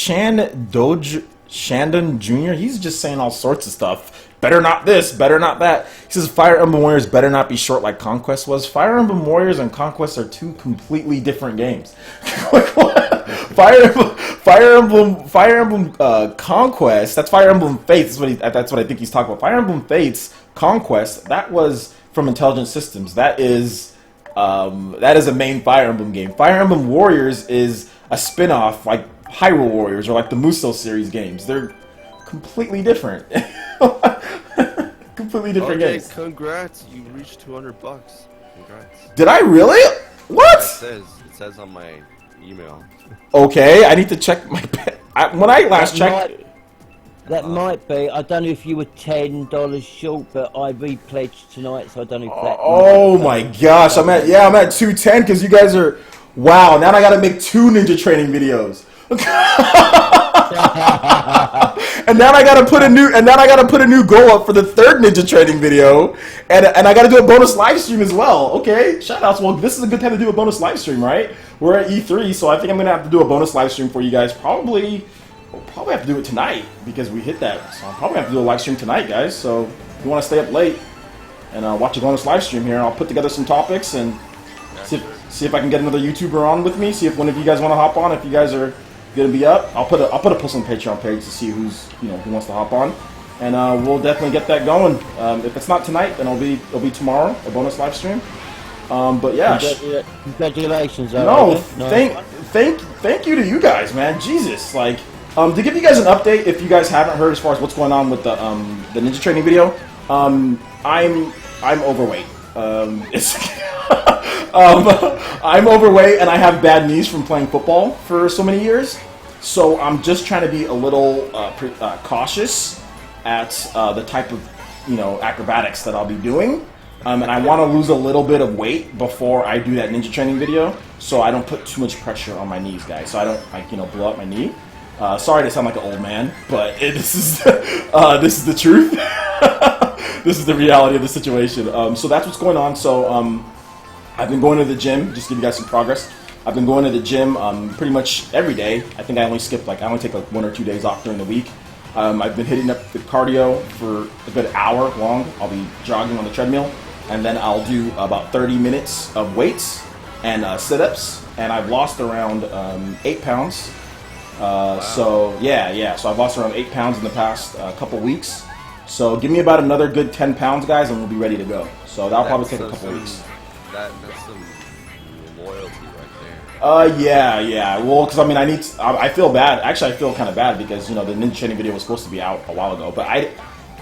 Jr.? He's just saying all sorts of stuff. Better not this, better not that. He says Fire Emblem Warriors better not be short like Conquest was. Fire Emblem Warriors and Conquest are two completely different games. Like what? Fire Emblem Conquest. That's Fire Emblem Fates. That's what I think he's talking about. Fire Emblem Fates Conquest. That was from Intelligent Systems. That is a main Fire Emblem game. Fire Emblem Warriors is a spin-off like Hyrule Warriors or like the Musou series games. They're completely different. Completely different games. Congrats, you reached $200. Congrats. Did I really? What? It says on my email. Okay, I need to check my. When I last checked. That might be. I don't know if you were $10 short, but I repledged tonight, so I don't know if that. Oh my gosh! I'm at 210 because you guys are. Wow! Now I got to make 2 ninja training videos. And now I gotta put a new goal up for the 3rd ninja training video, and I gotta do a bonus live stream as well. Okay, shout outs. Well, this is a good time to do a bonus live stream, right? We're at E3, so I think I'm gonna have to do a bonus live stream for you guys. We'll probably have to do it tonight because we hit that. So I'll probably have to do a live stream tonight, guys. So if you want to stay up late and watch a bonus live stream here, I'll put together some topics and see if I can get another YouTuber on with me. See if one of you guys want to hop on. If you guys are gonna be up, I'll put a post on the Patreon page to see who wants to hop on, and we'll definitely get that going. If it's not tonight, then it'll be tomorrow, a bonus live stream. But yeah, congratulations. Thank you to you guys, man. Jesus, like to give you guys an update, if you guys haven't heard as far as what's going on with the ninja training video, I'm overweight. I'm overweight and I have bad knees from playing football for so many years. So I'm just trying to be a little cautious at the type of acrobatics that I'll be doing. And I want to lose a little bit of weight before I do that ninja training video, so I don't put too much pressure on my knees, guys. So I don't blow up my knee. Sorry to sound like an old man, but this is the truth. This is the reality of the situation. So that's what's going on. So I've been going to the gym, just to give you guys some progress. I've been going to the gym pretty much every day. I think I only take like 1 or 2 days off during the week. I've been hitting up the cardio for a good hour long. I'll be jogging on the treadmill, and then I'll do about 30 minutes of weights and sit-ups, and I've lost around 8 pounds. Wow. So I've lost around 8 pounds in the past couple weeks. So give me about another good 10 pounds, guys, and we'll be ready to go. So that'll probably take a couple weeks. That's some loyalty right there. Yeah. Well, because I feel bad. Actually, I feel kind of bad because the ninja training video was supposed to be out a while ago. But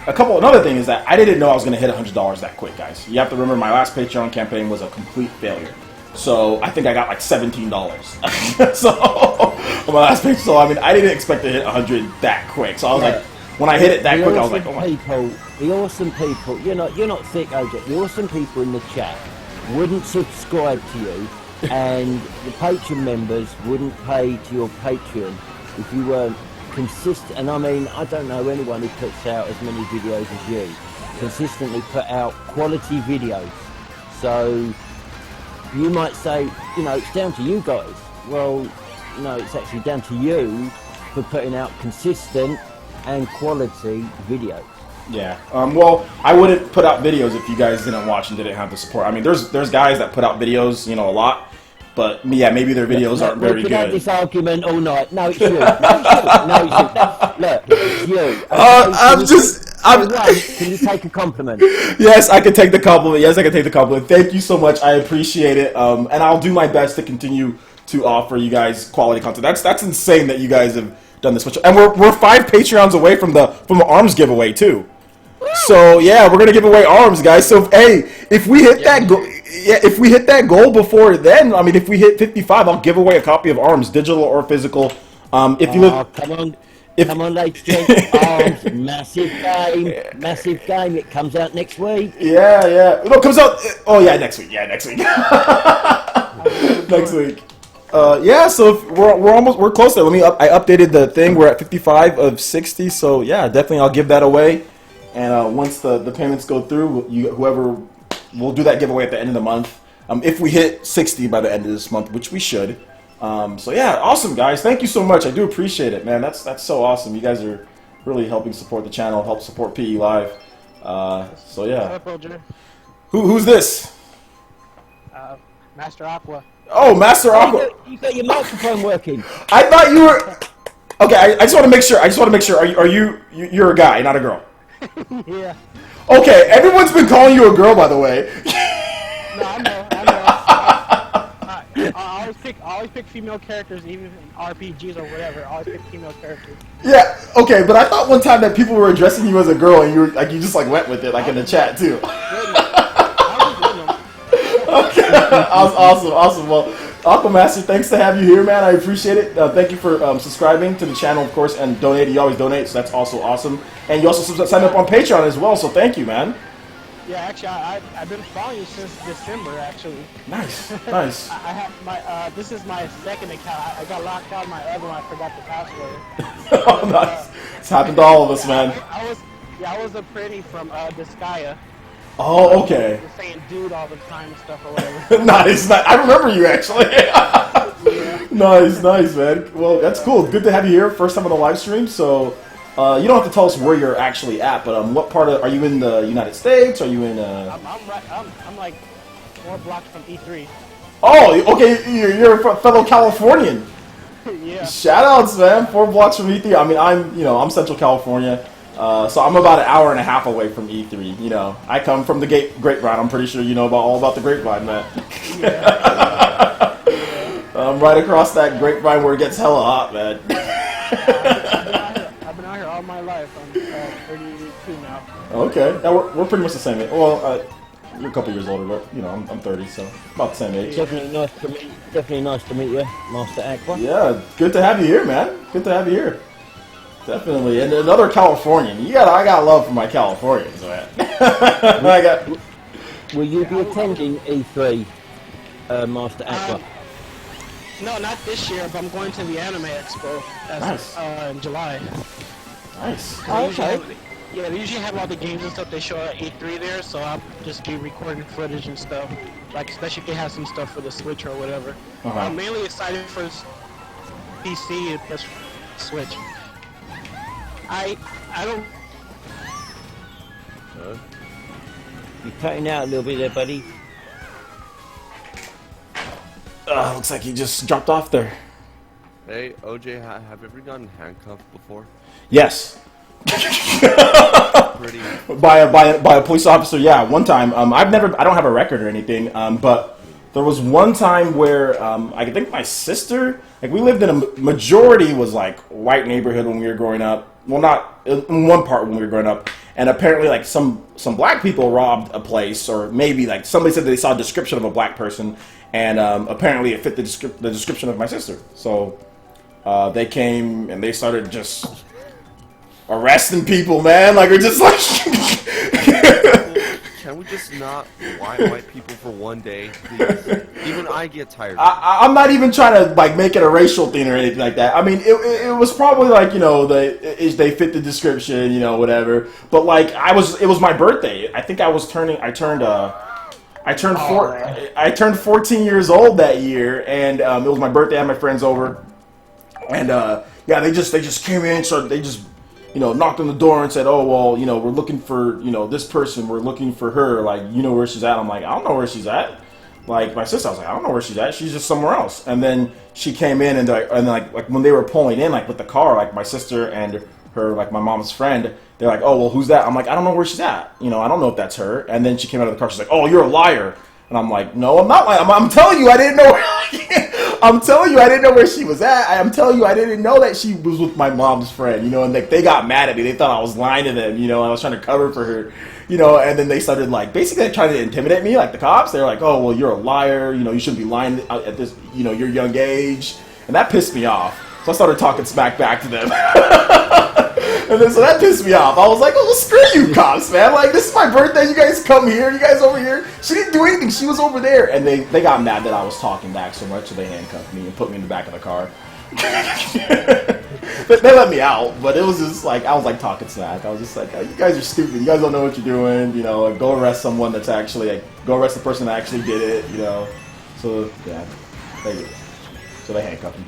another thing is that I didn't know I was going to hit $100 that quick, guys. You have to remember my last Patreon campaign was a complete failure. So I think I got like $17. So on my last page. So I didn't expect to hit 100 that quick. So I was like, when I hit it that quick, I was like, oh my. The awesome people, you're not thick, OJ. The awesome people in the chat wouldn't subscribe to you, and the Patreon members wouldn't pay to your Patreon if you weren't consistent. And I don't know anyone who puts out as many videos as you, consistently put out quality videos. So you might say, it's down to you guys. Well, no, it's actually down to you for putting out consistent and quality videos. Yeah. Well, I wouldn't put out videos if you guys didn't watch and didn't have the support. I mean, there's guys that put out videos, you know, a lot, but yeah, maybe their videos aren't very We could have good. this argument all night. No, it's you. No, it's you. No, it's you. Look, it's you. Can you take a compliment? Yes, I can take the compliment. Yes, I can take the compliment. Thank you so much. I appreciate it. And I'll do my best to continue to offer you guys quality content. That's insane that you guys have done this much. And we're 5 Patreons away from the arms giveaway too. So yeah, we're gonna give away arms, guys. So if we hit that goal, if we hit that goal before then, I mean, if we hit 55, I'll give away a copy of arms, digital or physical. If you live, come on, ladies and gents, arms, massive game. It comes out next week. Yeah. No, it comes out. Oh yeah, next week. Yeah, next week. Next week. Yeah, so if we're close there. I updated the thing. We're at 55 of 60. So yeah, definitely I'll give that away. And once the payments go through, whoever we'll do that giveaway at the end of the month. If we hit 60 by the end of this month, which we should. So yeah, awesome guys. Thank you so much. I do appreciate it, man. That's so awesome. You guys are really helping support the channel, help support PE Live. So yeah. Who's this? Master Aqua. Oh, Master Aqua. You got your microphone working. I thought you were. Okay, I just want to make sure. You're a guy, not a girl? Yeah. Okay, everyone's been calling you a girl, by the way. No, I know. I always pick female characters, even in RPGs or whatever. I always pick female characters. Yeah. Okay, but I thought one time that people were addressing you as a girl, and you just like went with it, like in the chat too. Okay, awesome. Well, Aquamaster, thanks to have you here, man. I appreciate it. Thank you for subscribing to the channel, of course, and donating. You always donate, so that's also awesome. And you also sign up on Patreon as well, so thank you, man. Yeah, actually, I've been following you since December, actually. Nice. I have my this is my second account. I got locked out of my other one. I forgot the password. Oh, nice. It's happened to all of us, man. I was a pretty from Disgaea. Oh, okay. Just saying dude all the time and stuff or whatever. Nice. I remember you, actually. Nice, man. Well, that's cool. Good to have you here. First time on the live stream, so you don't have to tell us where you're actually at, but what part of, are you in the United States? Are you in I'm like 4 blocks from E3. Oh, okay, you're a fellow Californian. Yeah. Shout outs, man. 4 blocks from E3. I mean, I'm Central California. So I'm about an hour and a half away from E3. You know, I come from the Grapevine. I'm pretty sure you know all about the Grapevine, man. Yeah. I'm right across that Grapevine where it gets hella hot, man. I've been out here all my life. I'm 32 now. Okay, now we're pretty much the same age. Well, you're a couple years older, but you know, I'm 30, so about the same age. Definitely nice to meet you, Master Aqua. Yeah, good to have you here, man. Good to have you here. Definitely, and another Californian. I got love for my Californians, man. Will you be attending E3, Master Aqua? No, not this year, but I'm going to the Anime Expo in July. Nice. Oh, okay. They usually have all the games and stuff they show at E3 there, so I'll just be recording footage and stuff. Like, especially if they have some stuff for the Switch or whatever. I'm mainly excited for PC and plus Switch. I don't... You're cutting out a little bit there, buddy. Looks like he just dropped off there. Hey, OJ, have you ever gotten handcuffed before? Yes. Pretty. By a police officer, yeah. One time, I don't have a record or anything, but there was one time where I think my sister, like, we lived in a majority was like white neighborhood when we were growing up. Well, not in one part when we were growing up, and apparently like some black people robbed a place, or maybe like somebody said that they saw a description of a black person, and apparently it fit the description of my sister. So they came and they started just arresting people, man. Like, we're just like. Can we just not white people for one day, please? Even I get tired. I'm not even trying to like make it a racial thing or anything like that. I mean, it was probably like, you know, they fit the description, you know, whatever. But like, it was my birthday. I think I turned 14 years old that year, and it was my birthday. I had my friends over, And yeah, they just came in, so they just knocked on the door and said, oh well, we're looking for this person, we're looking for her, like where she's at. I'm like, I don't know where she's at. Like my sister, I was like, I don't know where she's at. She's just somewhere else. And then she came in, and like when they were pulling in, like with the car, like my sister and her, like my mom's friend, they're like, oh well, who's that? I'm like, I don't know where she's at. I don't know if that's her. And then she came out of the car. She's like, oh, you're a liar. And I'm like, no, I'm not lying. I'm telling you, I didn't know. I'm telling you, I didn't know where she was at. I'm telling you, I didn't know that she was with my mom's friend. And they got mad at me. They thought I was lying to them. I was trying to cover for her. And then they started like basically trying to intimidate me, like the cops. They're like, "Oh, well, you're a liar. You shouldn't be lying at this, your young age," and that pissed me off. So I started talking smack back to them, and then so that pissed me off. I was like, "Oh, well, screw you, cops, man! Like, this is my birthday. You guys come here. You guys over here. She didn't do anything. She was over there." And they got mad that I was talking back so much, so they handcuffed me and put me in the back of the car. But they let me out, but it was just like I was like talking smack. I was just like, oh, "You guys are stupid. You guys don't know what you're doing. Like, go arrest someone that's actually go arrest the person that actually did it. So yeah, so they handcuffed me.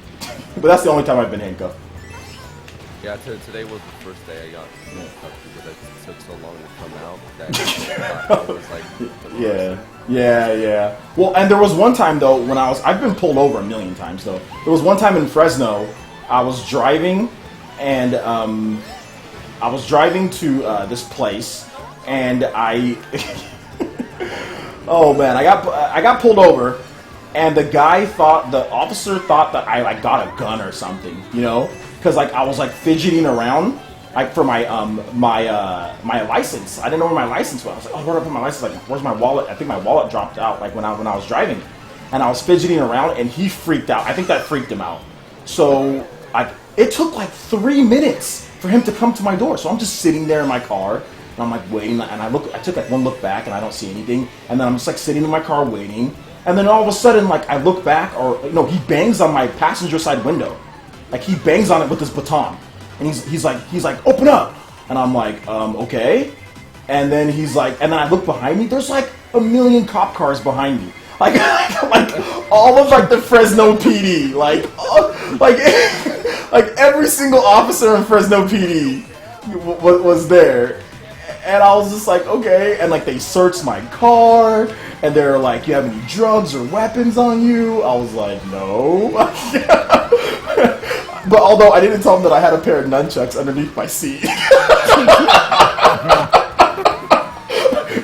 But that's the only time I've been handcuffed. Yeah, today was the first day I got handcuffed because it took so long to come out that it was like yeah. Well, and there was one time though when I've been pulled over a million times though. There was one time in Fresno, I was driving, and I was driving to this place, and oh man, I got pulled over, and the officer thought that I got a gun or something, because I was fidgeting around for my my license. I didn't know where my license was. I was like, oh, where did I put my license? Like, where's my wallet? I think my wallet dropped out when I was driving, and I was fidgeting around, and he freaked out. I think that freaked him out. So it took 3 minutes for him to come to my door. So I'm just sitting there in my car, and I'm waiting, and I took one look back, and I don't see anything, and then I'm just sitting in my car waiting, and then all of a sudden I look back, or he bangs on my passenger side window, he bangs on it with his baton, and he's like open up, and I'm like okay, and then and then I look behind me, there's a million cop cars behind me. Like all of the Fresno PD, like every single officer in Fresno PD was there, and I was just like, okay, and they searched my car, and they're like, you have any drugs or weapons on you? I was like, no. But although I didn't tell them that I had a pair of nunchucks underneath my seat.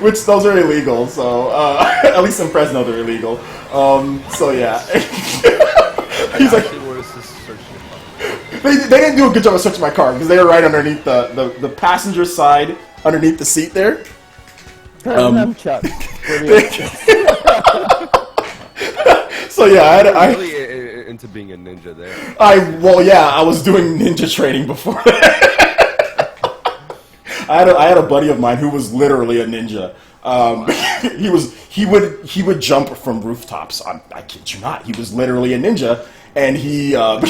Which those are illegal, so at least in Fresno they're illegal. So yeah. He's like, they didn't do a good job of searching my car because they were right underneath the passenger side, underneath the seat there. So yeah, I really into being a ninja there. I was doing ninja training before that. I had a buddy of mine who was literally a ninja. He would jump from rooftops. I kid you not. He was literally a ninja, and he I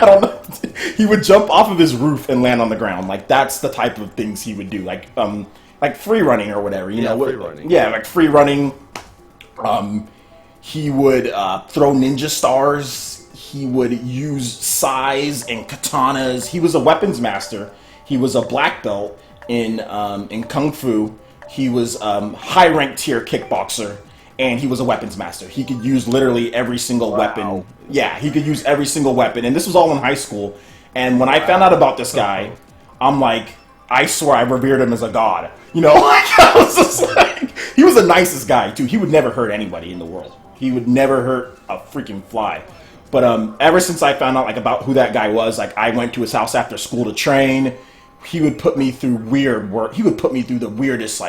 don't know. He would jump off of his roof and land on the ground. That's the type of things he would do. Like free running or whatever. Free running. Yeah, free running. He would throw ninja stars. He would use sais and katanas. He was a weapons master. He was a black belt in Kung Fu. He was high rank tier kickboxer, and he was a weapons master. He could use literally every single weapon. Yeah, he could use every single weapon, and this was all in high school. And when I found out about this guy, I'm like, I swear I revered him as a god. I was just he was the nicest guy too. He would never hurt anybody in the world. He would never hurt a freaking fly. But ever since I found out about who that guy was, I went to his house after school to train. He would put me through weird work. He would put me through the weirdest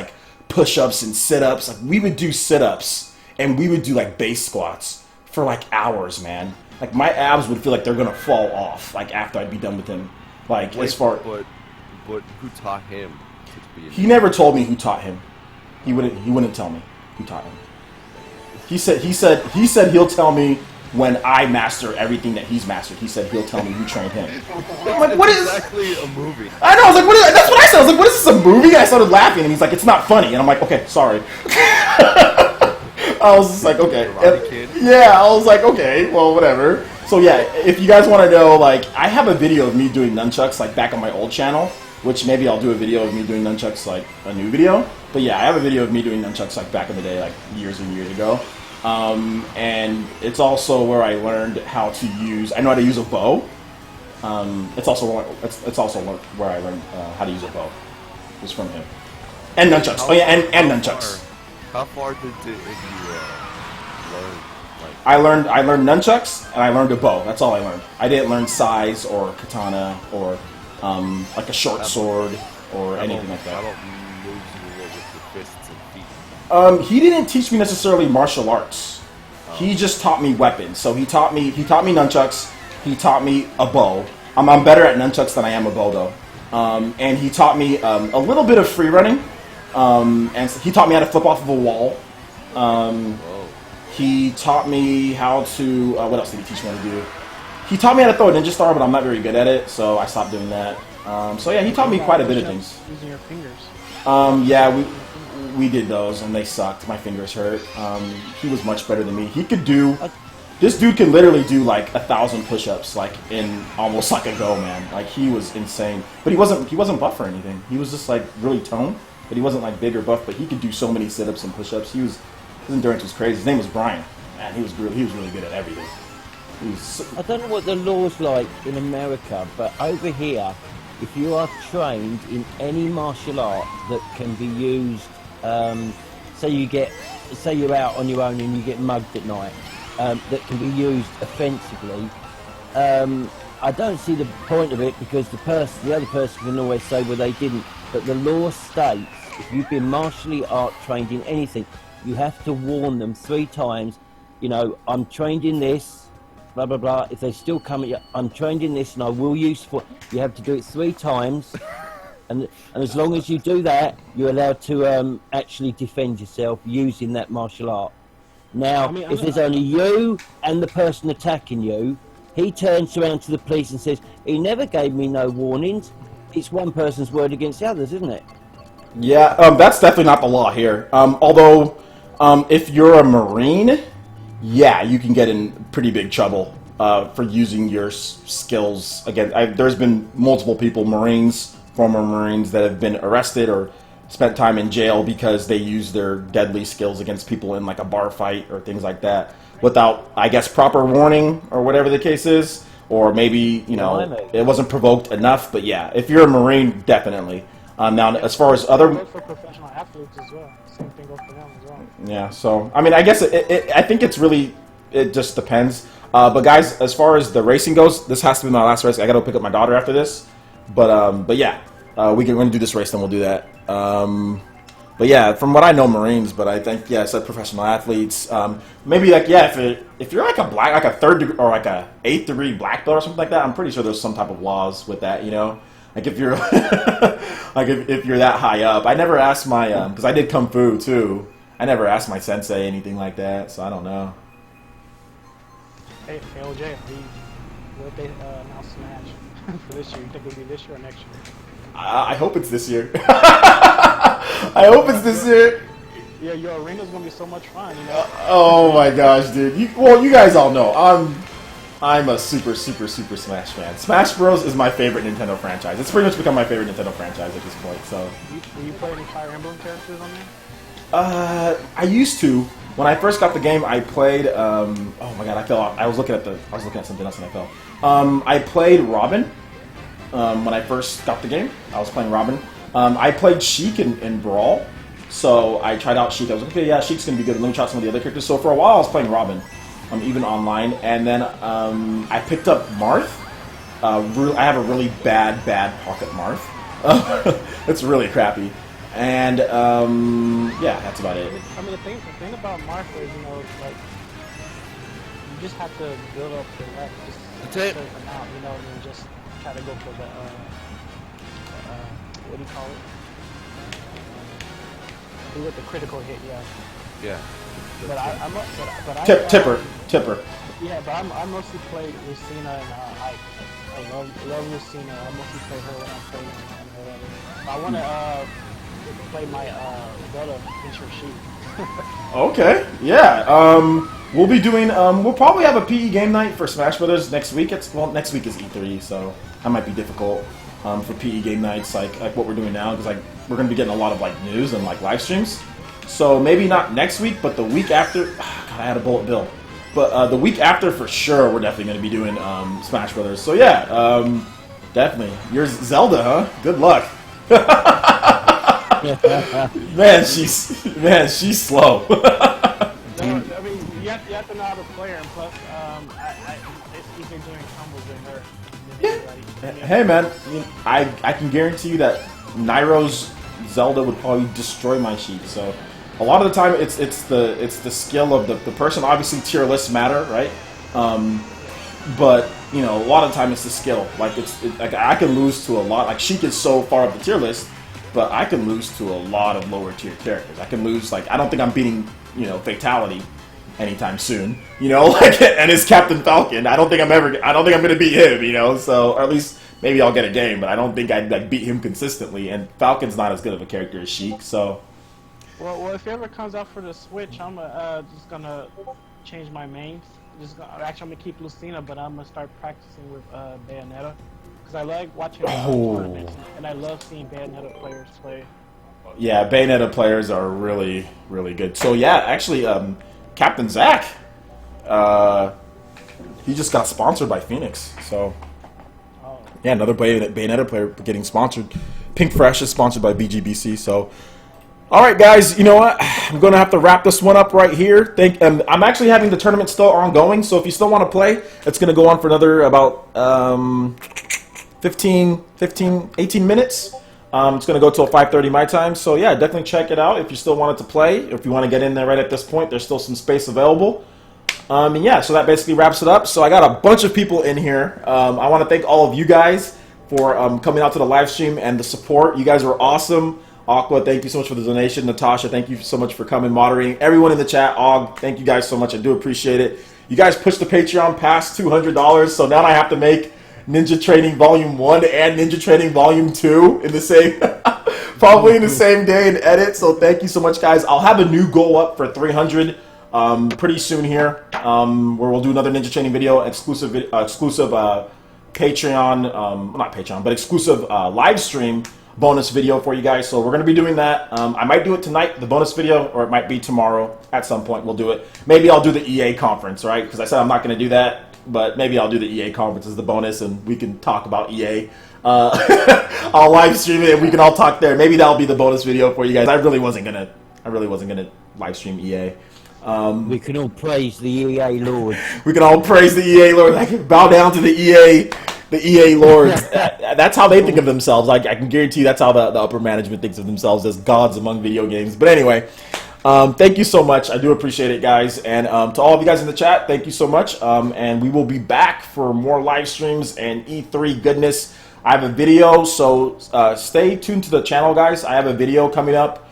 push-ups and sit-ups. We would do sit-ups and we would do base squats for hours, man. My abs would feel like they're gonna fall off after I'd be done with him. But who taught him to be? He never told me who taught him. He wouldn't tell me who taught him. He said he'll tell me when I master everything that he's mastered. He said he'll tell me who trained him. I'm like, what is exactly a movie? I know. I was like, what is? That's what I said. I was like, what is this, a movie? I started laughing, and he's like, it's not funny. And I'm like, okay, sorry. I was just like, okay. Karate Kid? Yeah, I was like, okay, well, whatever. So yeah, if you guys want to know, like, I have a video of me doing nunchucks, like, back on my old channel, which maybe I'll do a video of me doing nunchucks, like, a new video. But yeah, I have a video of me doing nunchucks, like, back in the day, like, years and years ago. And it's also where I learned how to use, I know how to use a bow. It's also where I learned how to use a bow. It was from him. And nunchucks. Oh yeah, and nunchucks. How far did you learn? Like, I learned nunchucks and I learned a bow. That's all I learned. I didn't learn sais or katana or like a short sword or anything like that. How about moves you will with your fists and feet? He didn't teach me necessarily martial arts. He just taught me weapons. So he taught me nunchucks. He taught me a bow. I'm better at nunchucks than I am a bow though. And he taught me a little bit of free running. And he taught me how to flip off of a wall. He taught me how to. What else did he teach me how to do? He taught me how to throw a ninja star, but I'm not very good at it, so I stopped doing that. So yeah, he taught me quite a bit of things. Using your fingers. Yeah, we did those, and they sucked. My fingers hurt. He was much better than me. He could do. This dude can literally do like 1,000 push-ups, like in almost like a go, man. Like he was insane. But he wasn't buff or anything. He was just like really toned, but he wasn't like big or buff. But he could do so many sit-ups and push-ups. His endurance was crazy. His name was Brian. Man, he was really good at everything. I don't know what the law's like in America, but over here, if you are trained in any martial art that can be used, say you're out on your own and you get mugged at night, that can be used offensively, I don't see the point of it because the other person can always say, well, they didn't. But the law states, if you've been martially art trained in anything, you have to warn them 3 times, you know, I'm trained in this, blah, blah, blah. If they still come at you, I'm trained in this and I will use force. You have to do it 3 times. And as long as you do that, you're allowed to actually defend yourself using that martial art. Now, if there's only you and the person attacking you, he turns around to the police and says, he never gave me no warnings. It's one person's word against the others, isn't it? Yeah, that's definitely not the law here. Although, if you're a Marine, yeah, you can get in pretty big trouble for using your skills. Again, there's been multiple people, Marines, former Marines, that have been arrested or spent time in jail because they use their deadly skills against people in like a bar fight or things like that without, I guess, proper warning or whatever the case is. Or maybe, you know, it wasn't provoked enough. But yeah, if you're a Marine, definitely. Now, as far as other... for professional athletes as well. Same thing goes for them as well. Yeah, so, I mean, I guess I think it's really... It just depends. But guys, as far as the racing goes, this has to be my last race. I gotta go pick up my daughter after this. But yeah, we're gonna do this race, then we'll do that. But yeah, from what I know, Marines. But I think, yeah, I said professional athletes. Maybe like, yeah, if you're like a 3rd degree or like a 8th degree black belt or something like that, I'm pretty sure there's some type of laws with that. You know, like if you're like if you're that high up. I never asked my because I did kung fu too. I never asked my sensei anything like that, so I don't know. Hey, LJ, what if they announce Smash for this year? You think it'll be this year or next year? I hope it's this year. I hope it's this year. Yeah, your arena's gonna be so much fun, you know. Oh my gosh, dude! You guys all know I'm a super Smash fan. Smash Bros is my favorite Nintendo franchise. It's pretty much become my favorite Nintendo franchise at this point. So. Do you play any Fire Emblem characters on there? I used to. When I first got the game, I played. Oh my god, I fell off. I was looking at something else and I fell. I played Robin. When I first got the game, I was playing Robin. I played Sheik in Brawl, so I tried out Sheik. I was like, okay, yeah, Sheik's gonna be good. Let me try some of the other characters. So for a while, I was playing Robin, even online. And then I picked up Marth. I have a really bad pocket Marth. It's really crappy. And yeah, that's about it. I mean, the thing about Martha is, you know, like you just have to build up the rep just a certain amount, you know, and just try to go for the what do you call it? Do with the critical hit, yeah. Yeah. But Tipper. Yeah, but I mostly played Lucina, and I love Lucina. I mostly play her when I'm playing and whatever. I want to play my Zelda intro sheet. Okay, yeah. We'll be doing. We'll probably have a PE game night for Smash Brothers next week. Next week is E3, so that might be difficult for PE game nights, like what we're doing now, because like we're gonna be getting a lot of like news and like live streams. So maybe not next week, but the week after. God, I had a bullet bill. But the week after, for sure, we're definitely gonna be doing Smash Brothers. So yeah, definitely. You're Zelda, huh? Good luck. man, she's slow. No, I mean, you have to know how to play her, and plus, it's easier doing combos with her than anybody. Hey man, I can guarantee you that Nairo's Zelda would probably destroy my sheet. So a lot of the time it's the skill of the person. Obviously tier lists matter, right? But you know, a lot of the time it's the skill. Like like I can lose to a lot. Like Sheik is so far up the tier list, but I can lose to a lot of lower tier characters. I can lose, like, I don't think I'm beating, you know, Fatality anytime soon, you know, like, and it's Captain Falcon. I don't think I'm gonna beat him, you know. So, or at least maybe I'll get a game, but I don't think I'd like beat him consistently. And Falcon's not as good of a character as Sheik, so. Well, if it ever comes out for the Switch, I'm just gonna change my mains. Actually, I'm gonna keep Lucina, but I'm gonna start practicing with Bayonetta. Because I like watching tournaments, and I love seeing Bayonetta players play. Yeah, Bayonetta players are really, really good. So yeah, actually, Captain Zach, he just got sponsored by Phoenix. So yeah, another Bayonetta player getting sponsored. Pink Fresh is sponsored by BGBC. So all right, guys, you know what? I'm gonna have to wrap this one up right here. I'm actually having the tournament still ongoing. So if you still want to play, it's gonna go on for another about 18 minutes. It's going to go till 5:30 my time. So yeah, definitely check it out if you still wanted to play. If you want to get in there right at this point, there's still some space available. And yeah, so that basically wraps it up. So I got a bunch of people in here. I want to thank all of you guys for coming out to the live stream and the support. You guys were awesome. Aqua, thank you so much for the donation. Natasha, thank you so much for coming, moderating. Everyone in the chat, Og, thank you guys so much. I do appreciate it. You guys pushed the Patreon past $200, so now I have to make Ninja Training Volume 1 and Ninja Training Volume 2 in the same, probably in the same day and edit. So thank you so much, guys. I'll have a new goal up for 300 pretty soon here, where we'll do another Ninja Training video, exclusive Patreon, not Patreon, but exclusive live stream bonus video for you guys. So we're going to be doing that. I might do it tonight, the bonus video, or it might be tomorrow. At some point we'll do it. Maybe I'll do the EA conference, right? Because I said I'm not going to do that. But maybe I'll do the EA conference as the bonus, and we can talk about EA. I'll live stream it, and we can all talk there. Maybe that'll be the bonus video for you guys. I really wasn't gonna live stream EA. We can all praise the EA Lord. We can all praise the EA Lord. I can bow down to the EA Lords. That's how they think of themselves. I can guarantee that's how the upper management thinks of themselves, as gods among video games. But anyway. Thank you so much. I do appreciate it, guys. And to all of you guys in the chat, thank you so much. And we will be back for more live streams and E3 goodness. I have a video, so stay tuned to the channel, guys. I have a video coming up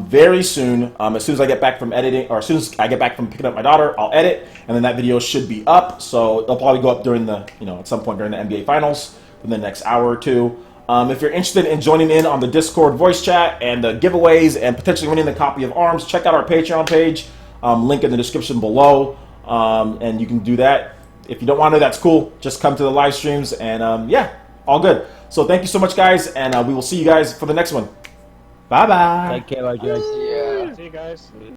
very soon. As soon as I get back from editing, or as soon as I get back from picking up my daughter, I'll edit, and then that video should be up. So it'll probably go up during the, at some point during the NBA Finals in the next hour or two. If you're interested in joining in on the Discord voice chat and the giveaways and potentially winning a copy of ARMS, check out our Patreon page. Link in the description below. And you can do that. If you don't want to, that's cool. Just come to the live streams and yeah, all good. So thank you so much, guys, and we will see you guys for the next one. Bye-bye. Take care, guys. Yeah. See you guys.